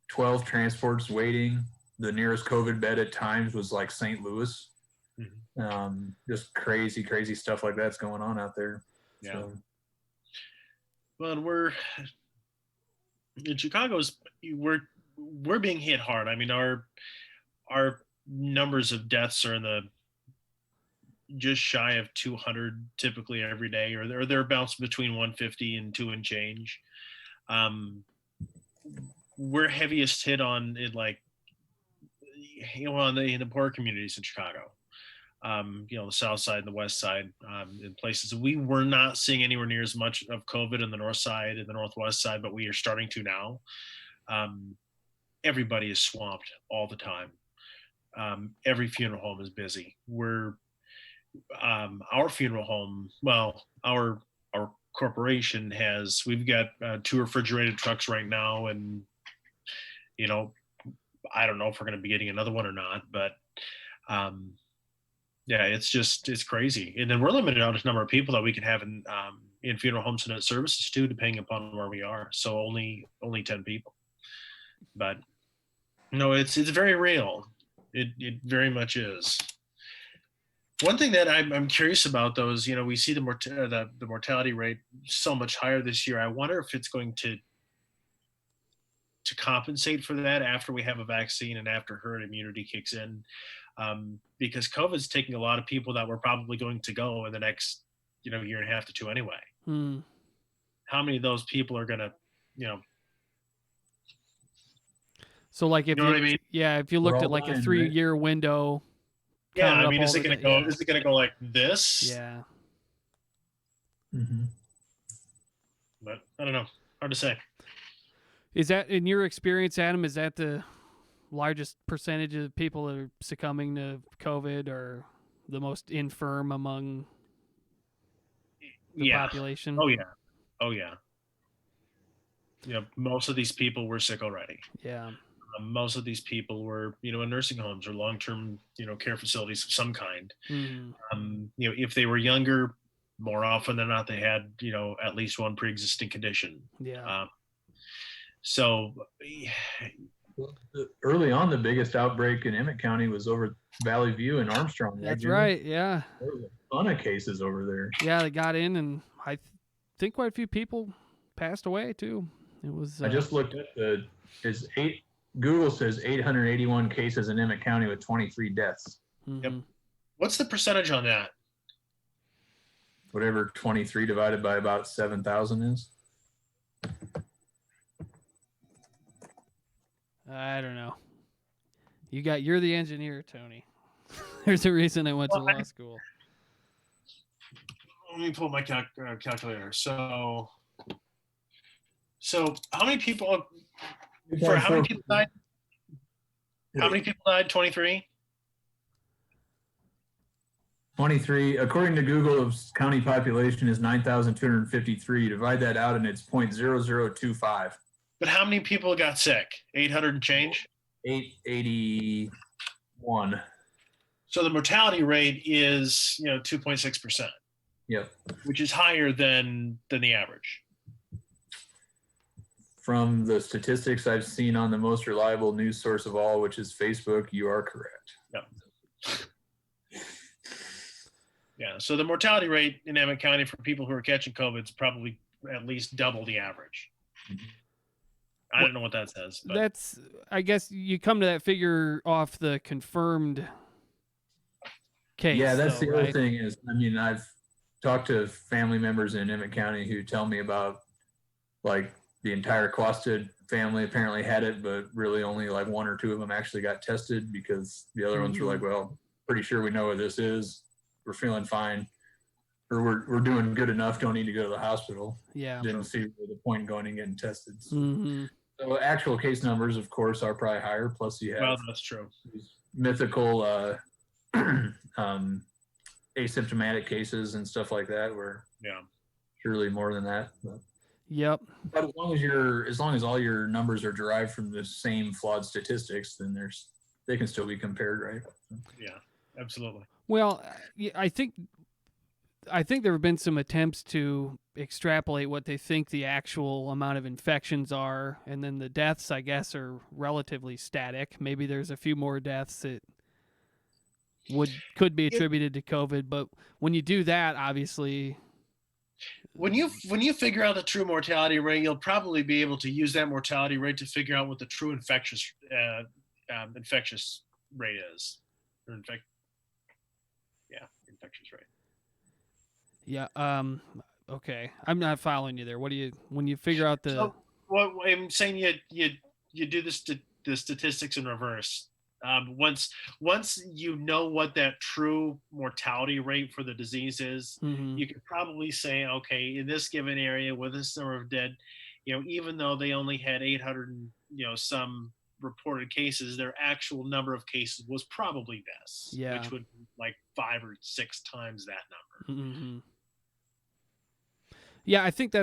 12 transports waiting. The nearest COVID bed at times was like St. Louis. Mm-hmm. Just crazy stuff like that's going on out there. Yeah. So. Well, we're in Chicago's. We're being hit hard. I mean, our numbers of deaths are in the just shy of 200 typically every day, or they're bouncing between 150 and 2 and change. We're heaviest hit in the poor communities in Chicago. The south side and the west side, in places we were not seeing anywhere near as much of COVID in the north side and the northwest side, but we are starting to now. Everybody is swamped all the time. Every funeral home is busy. Our funeral home, our corporation we've got 2 refrigerated trucks right now, and I don't know if we're going to be getting another one or not, but it's crazy. And then we're limited on the number of people that we can have in funeral homes and services too, depending upon where we are. So only 10 people, but no, it's very real. It very much is. One thing that I'm curious about, though, is we see the mortality rate so much higher this year. I wonder if it's going to compensate for that after we have a vaccine and after herd immunity kicks in, because COVID's taking a lot of people that were probably going to go in the next year and a half to 2 anyway. How many of those people are going to So like if You know what I mean? Yeah, if you looked at like a 3-year window. Yeah, counted I up mean, all is it the going to da- go? yeah. Is it going to go like this? Yeah. Mm-hmm. But I don't know. Hard to say. Is that, in your experience, Adam, is that the largest percentage of people that are succumbing to COVID, or the most infirm among the population? Oh, yeah. Oh, yeah. Most of these people were sick already. Yeah. Most of these people were, in nursing homes or long-term, care facilities of some kind. Mhm. If they were younger, more often than not, they had, at least one pre-existing condition. Yeah. So Early on, the biggest outbreak in Emmett County was over Valley View and Armstrong. That's Jimmy? right. Yeah. There was a ton of cases over there. Yeah, they got in, and I think quite a few people passed away too. It was. I just looked at Google says 881 cases in Emmett County with 23 deaths. Yep. What's the percentage on that? Whatever 23 divided by about 7,000 is. I don't know. You're the engineer, Tony. There's a reason I went to law school. Let me pull my calculator. So how many people? How many people died? How many people died? 23. 23, according to Google, of county population is 9,253. Divide that out, and it's 0.0025. But how many people got sick? 800 and change? 881. So the mortality rate is, 2.6%. Yep. Which is higher than the average. From the statistics I've seen on the most reliable news source of all, which is Facebook, you are correct. Yep. Yeah. So the mortality rate in Emmett County for people who are catching COVID is probably at least double the average. I don't know what that says. But. That's, I guess you come to that figure off the confirmed case. Yeah, that's though, the right? other thing is, I've talked to family members in Emmett County who tell me about, like, the entire Quastad family apparently had it, but really only like 1 or 2 of them actually got tested, because the other ones were like, well, pretty sure we know what this is. We're feeling fine. Or we're doing good enough. Don't need to go to the hospital. Yeah. Didn't see really the point in going and getting tested. So, Mhm. so actual case numbers, of course, are probably higher. Plus you have Well, that's true. these mythical asymptomatic cases and stuff like that, where surely more than that. Yep. But as long as all your numbers are derived from the same flawed statistics, then they can still be compared, right? Yeah, absolutely. Well, I think there have been some attempts to extrapolate what they think the actual amount of infections are, and then the deaths, I guess, are relatively static. Maybe there's a few more deaths that could be attributed to COVID, but when you do that, obviously, when you figure out the true mortality rate, you'll probably be able to use that mortality rate to figure out what the true infectious rate is. Or infectious rate. yeah. Okay, I'm not following you there. When you figure out the? So, what I'm saying, you do the statistics in reverse. Once you know what that true mortality rate for the disease is, Mhm. you could probably say, okay, in this given area with this number of dead, even though they only had 800 and some reported cases, their actual number of cases was probably this, Yeah. which would be like 5 or 6 times that number. Mm-hmm. Yeah, I think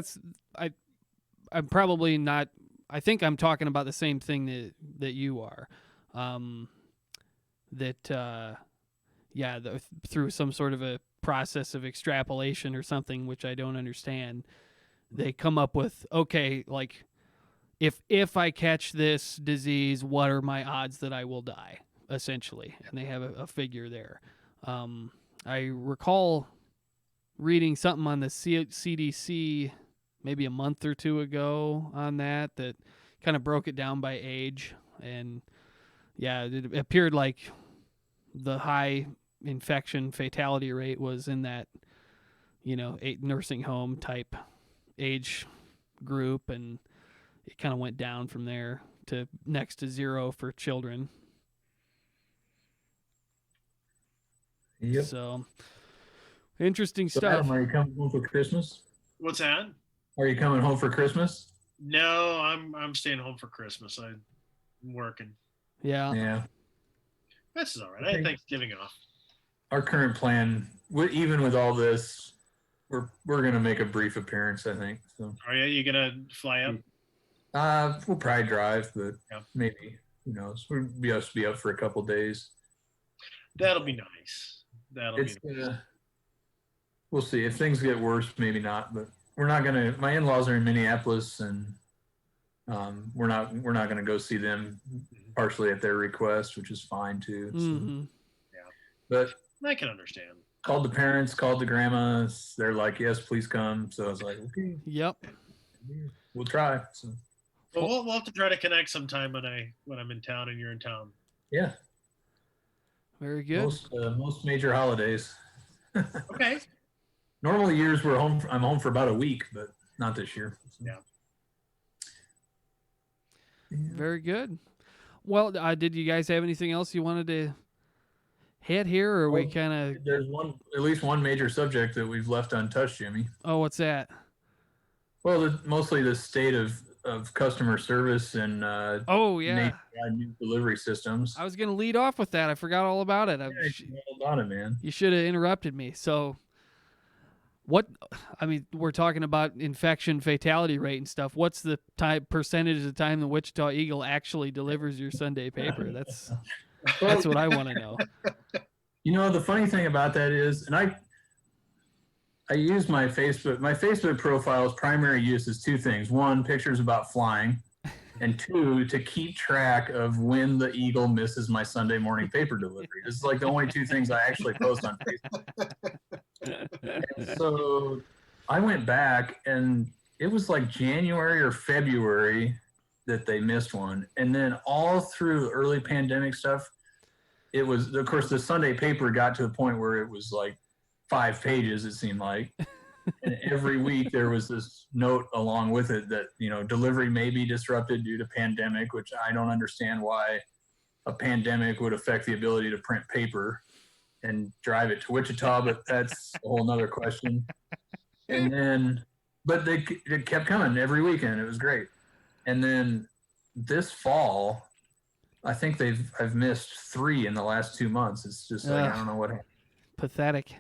I'm probably not. I think I'm talking about the same thing that you are. Through some sort of a process of extrapolation or something, which I don't understand, they come up with, okay, like if I catch this disease, what are my odds that I will die, essentially, and they have a figure there. I recall reading something on the CDC maybe a month or 2 ago on that kind of broke it down by age, and yeah, it appeared like the high infection fatality rate was in that 8 nursing home type age group, and it kind of went down from there. to next to zero for children. Yep. So interesting So, stuff. Adam, are you coming home for Christmas? What's that? Are you coming home for Christmas? No, I'm staying home for Christmas. I'm working. Yeah. Yeah. This is all right. I had Thanksgiving off. Our current plan, even with all this, we're gonna make a brief appearance, I think. So. Are you gonna fly up? We'll probably drive, but Yeah. maybe, who knows? We'll be up for a couple days. That'll be nice. That'll It's be nice. We'll see. If things get worse, maybe not. But we're not gonna. My in-laws are in Minneapolis, and we're not gonna go see them, partially at their request, which is fine too. So. Mhm. But I can understand. called the parents, called the grandmas. They're like, "Yes, please come." So I was like, "Okay, Yep. we'll try." So Well, we'll have to try to connect sometime when I'm in town and you're in town. yeah, Very good. most major holidays. Okay. Normal years I'm home for about a week, but not this year. So. Yeah. Very good. Well, did you guys have anything else you wanted to hit here, or we kind of? There's at least one major subject that we've left untouched, Jimmy. Oh, what's that? Well, mostly the state of customer service and Oh yeah, nationwide new delivery systems. I was gonna lead off with that. I forgot all about it. You know all about it, man. You should have interrupted me. So, what? I mean, we're talking about infection fatality rate and stuff. What's the percentage of the time the Wichita Eagle actually delivers your Sunday paper? That's what I want to know. You know, the funny thing about that is, and I use my Facebook. My Facebook profile's primary use is two things: one, pictures about flying, and two, to keep track of when the Eagle misses my Sunday morning paper delivery. This is like the only two things I actually post on Facebook. And so I went back, and it was like January or February that they missed one, and then all through early pandemic stuff, it was, of course, the Sunday paper got to the point where it was like 5 pages, it seemed like. And every week there was this note along with it that, delivery may be disrupted due to pandemic, which I don't understand why a pandemic would affect the ability to print paper and drive it to Wichita, but that's a whole nother question. And then, but it kept coming every weekend. It was great. And then this fall, I think I've missed 3 in the last 2 months. It's just like, I don't know what happened. Pathetic.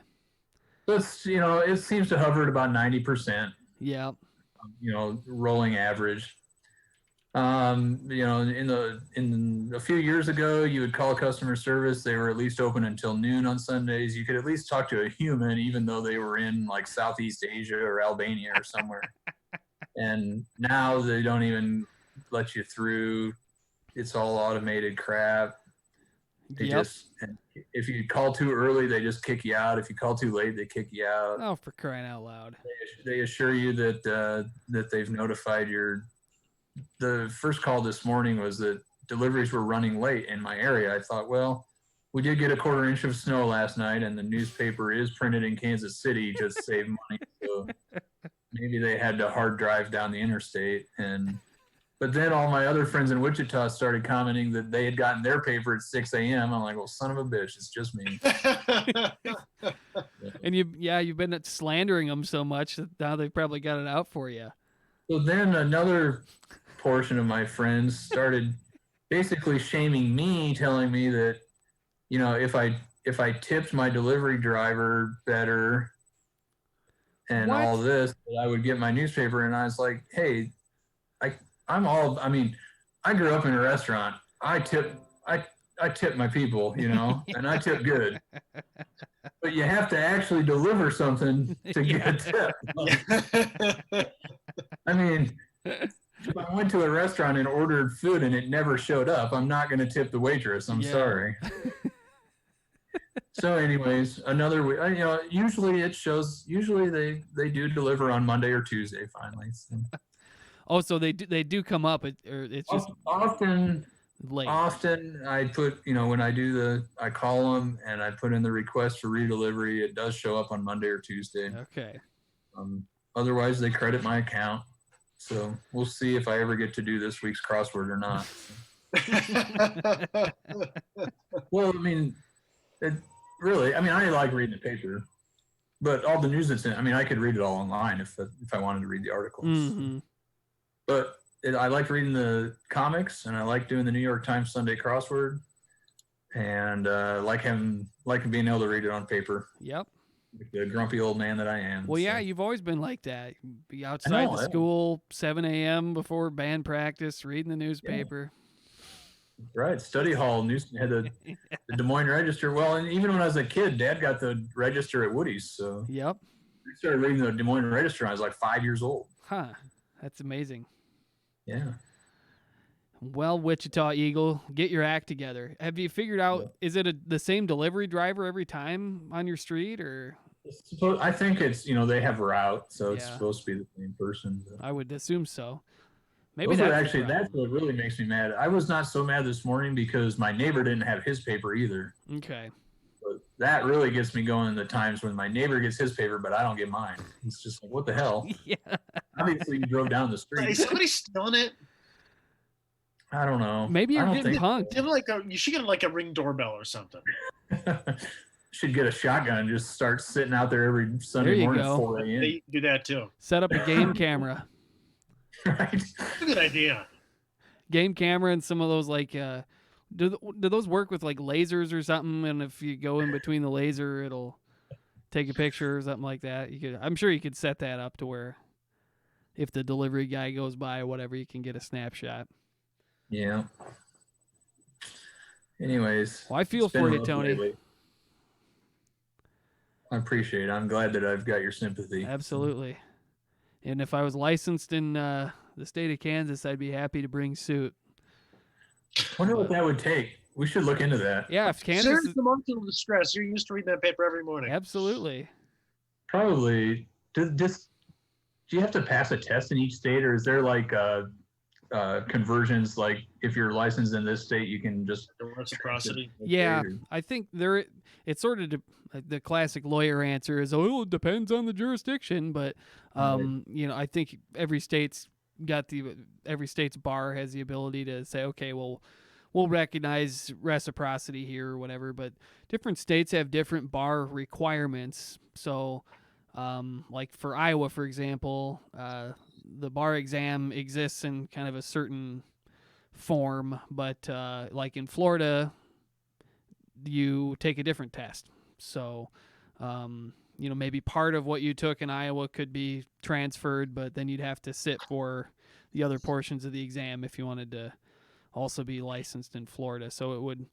It's, it seems to hover at about 90%. Yeah. Rolling average. In a few years ago, you would call customer service. They were at least open until noon on Sundays. You could at least talk to a human, even though they were in like Southeast Asia or Albania or somewhere. And now they don't even let you through. It's all automated crap. They and if you call too early, they just kick you out. If you call too late, they kick you out. Oh, for crying out loud! They assure you that they've notified The first call this morning was that deliveries were running late in my area. I thought, well, we did get a 1/4 inch of snow last night, and the newspaper is printed in Kansas City just to save money. So maybe they had to hard drive down the interstate. But then all my other friends in Wichita started commenting that they had gotten their paper at 6 a.m. I'm like, well, son of a bitch, it's just me. And you've been slandering them so much that now they've probably got it out for you. So then another portion of my friends started basically shaming me, telling me that, if I tipped my delivery driver better and all this, that I would get my newspaper. And I was like, hey, I grew up in a restaurant. I tip my people, and I tip good. But you have to actually deliver something to get a tip. I mean, if I went to a restaurant and ordered food and it never showed up, I'm not going to tip the waitress. I'm sorry. So anyways, another week, usually they do deliver on Monday or Tuesday finally. So. Oh, so they do come up, or it's just often late. Often I put, when I call them and I put in the request for redelivery, it does show up on Monday or Tuesday. Okay. Otherwise they credit my account. So we'll see if I ever get to do this week's crossword or not. Well, I mean, I like reading the paper, but all the news that's in, I could read it all online if I wanted to read the articles. Mm-hmm. But I like reading the comics, and I like doing the New York Times Sunday crossword, and like being able to read it on paper. Yep. Like the grumpy old man that I am. Well, yeah, you've always been like that. Be outside the school, 7 a.m. before band practice, reading the newspaper. Yeah. Right. Study hall news had the Des Moines Register. Well, and even when I was a kid, Dad got the Register at Woody's. So yep. I started reading the Des Moines Register when I was like 5 years old. Huh. That's amazing. Yeah. Well, Wichita Eagle, get your act together. Have you figured out, is it the same delivery driver every time on your street, or? I think it's, they have a route, so it's supposed to be the same person. I would assume so. Maybe that's what really makes me mad. I was not so mad this morning because my neighbor didn't have his paper either. Okay. But that really gets me going in the times when my neighbor gets his paper, but I don't get mine. It's just like, what the hell? Yeah. Obviously, you drove down the street. Is somebody stealing it? I don't know. Maybe you're getting punked. You should get like a Ring doorbell or something. Should get a shotgun and just start sitting out there every Sunday morning at 4 a.m. They do that too. Set up a game camera. Right. That's a good idea. Game camera and some of those do those work with like lasers or something? And if you go in between the laser, it'll take a picture or something like that. I'm sure you could set that up to where if the delivery guy goes by or whatever, you can get a snapshot. Yeah. Anyways. Well, I feel for you, Tony. Lately. I appreciate it. I'm glad that I've got your sympathy. Absolutely. And if I was licensed in the state of Kansas, I'd be happy to bring suit. Wonder what that would take. We should look into that. Yeah, if Kansas Serious emotional distress. You're used to reading that paper every morning. Absolutely. Probably. Do you have to pass a test in each state, or is there like conversions? Like if you're licensed in this state, you can just the reciprocity. Yeah, I think it's sort of the classic lawyer answer is, it depends on the jurisdiction, but I think every state's bar has the ability to say, okay, well, we'll recognize reciprocity here or whatever, but different states have different bar requirements. So like for Iowa, for example, the bar exam exists in kind of a certain form, but like in Florida, you take a different test. So, maybe part of what you took in Iowa could be transferred, but then you'd have to sit for the other portions of the exam if you wanted to also be licensed in Florida. So it would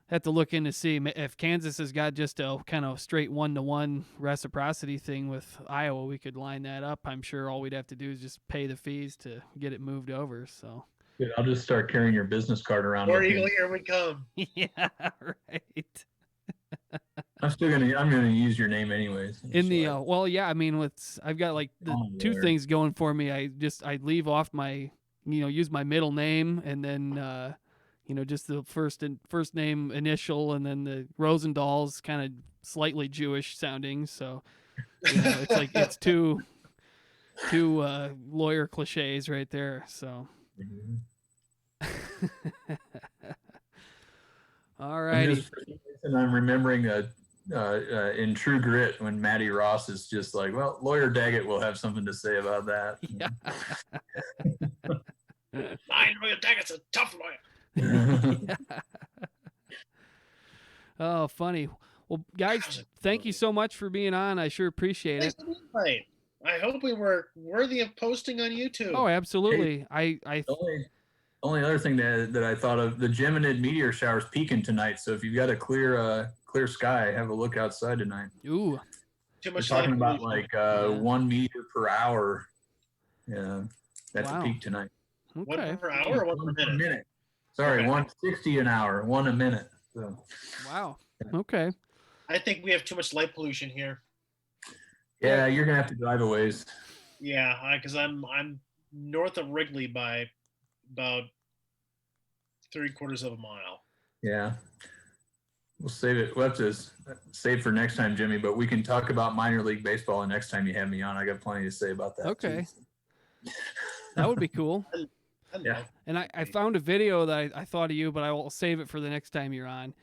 have to look in to see if Kansas has got just a kind of straight 1-to-1 reciprocity thing with Iowa. We could line that up. I'm sure all we'd have to do is just pay the fees to get it moved over. So good. I'll just start carrying your business card around. War Eagle, here we come. Yeah, right. I'm gonna use your name anyways. In the I've got like the two things going for me. I leave off my use my middle name, and then just the first name initial, and then the Rosendal's kind of slightly Jewish sounding. So it's like it's two lawyer cliches right there. So. All righty. And I'm remembering in True Grit when Matty Ross is just like, well, Lawyer Daggett will have something to say about that. Yeah. Lawyer Daggett's a tough lawyer. Yeah. Oh, funny. Well, guys, thank you so much for being on. I sure appreciate it. I hope we were worthy of posting on YouTube. Oh, absolutely. Hey, only other thing that I thought of, the Geminid meteor shower's peaking tonight. So if you've got a clear sky, have a look outside tonight. Ooh. Too much. We're talking about like 1 meter per hour. Yeah, that's a peak tonight. Okay. 1 per hour or 1 per minute? Sorry, Okay. 160 an hour, 1 a minute. So. Wow. Okay. I think we have too much light pollution here. Yeah, you're gonna have to drive a ways. Yeah, because I'm north of Wrigley by about 3/4 of a mile. Yeah. We'll save it. We'll have to save for next time, Jimmy, but we can talk about minor league baseball the next time you have me on. I got plenty to say about that. Okay. That would be cool. Yeah. And I found a video that I thought of you, but I will save it for the next time you're on.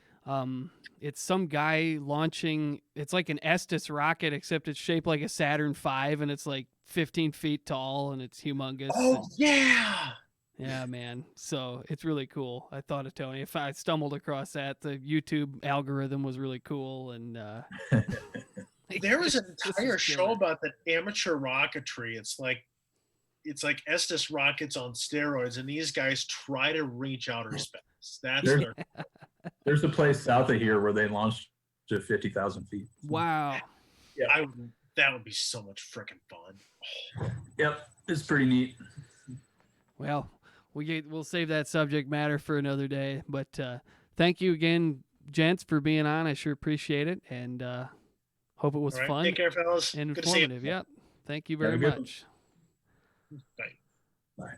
It's some guy launching, it's like an Estes rocket, except it's shaped like a Saturn V, and it's like 15 feet tall, and it's humongous. Oh, yeah. Yeah, man. So it's really cool. I thought of Tony. If I stumbled across that, the YouTube algorithm was really cool. And there was an entire show about that amateur rocketry. It's like Estes rockets on steroids, and these guys try to reach outer space. That's There's a place south of here where they launched to 50,000 feet. Wow. Yeah, that would be so much freaking fun. Yep, it's pretty neat. Well, we'll save that subject matter for another day. But thank you again, gents, for being on. I sure appreciate it, and hope it was fun. Take care, fellas. And Good to see you. informative. Yep. Thank you very much. Bye. Bye.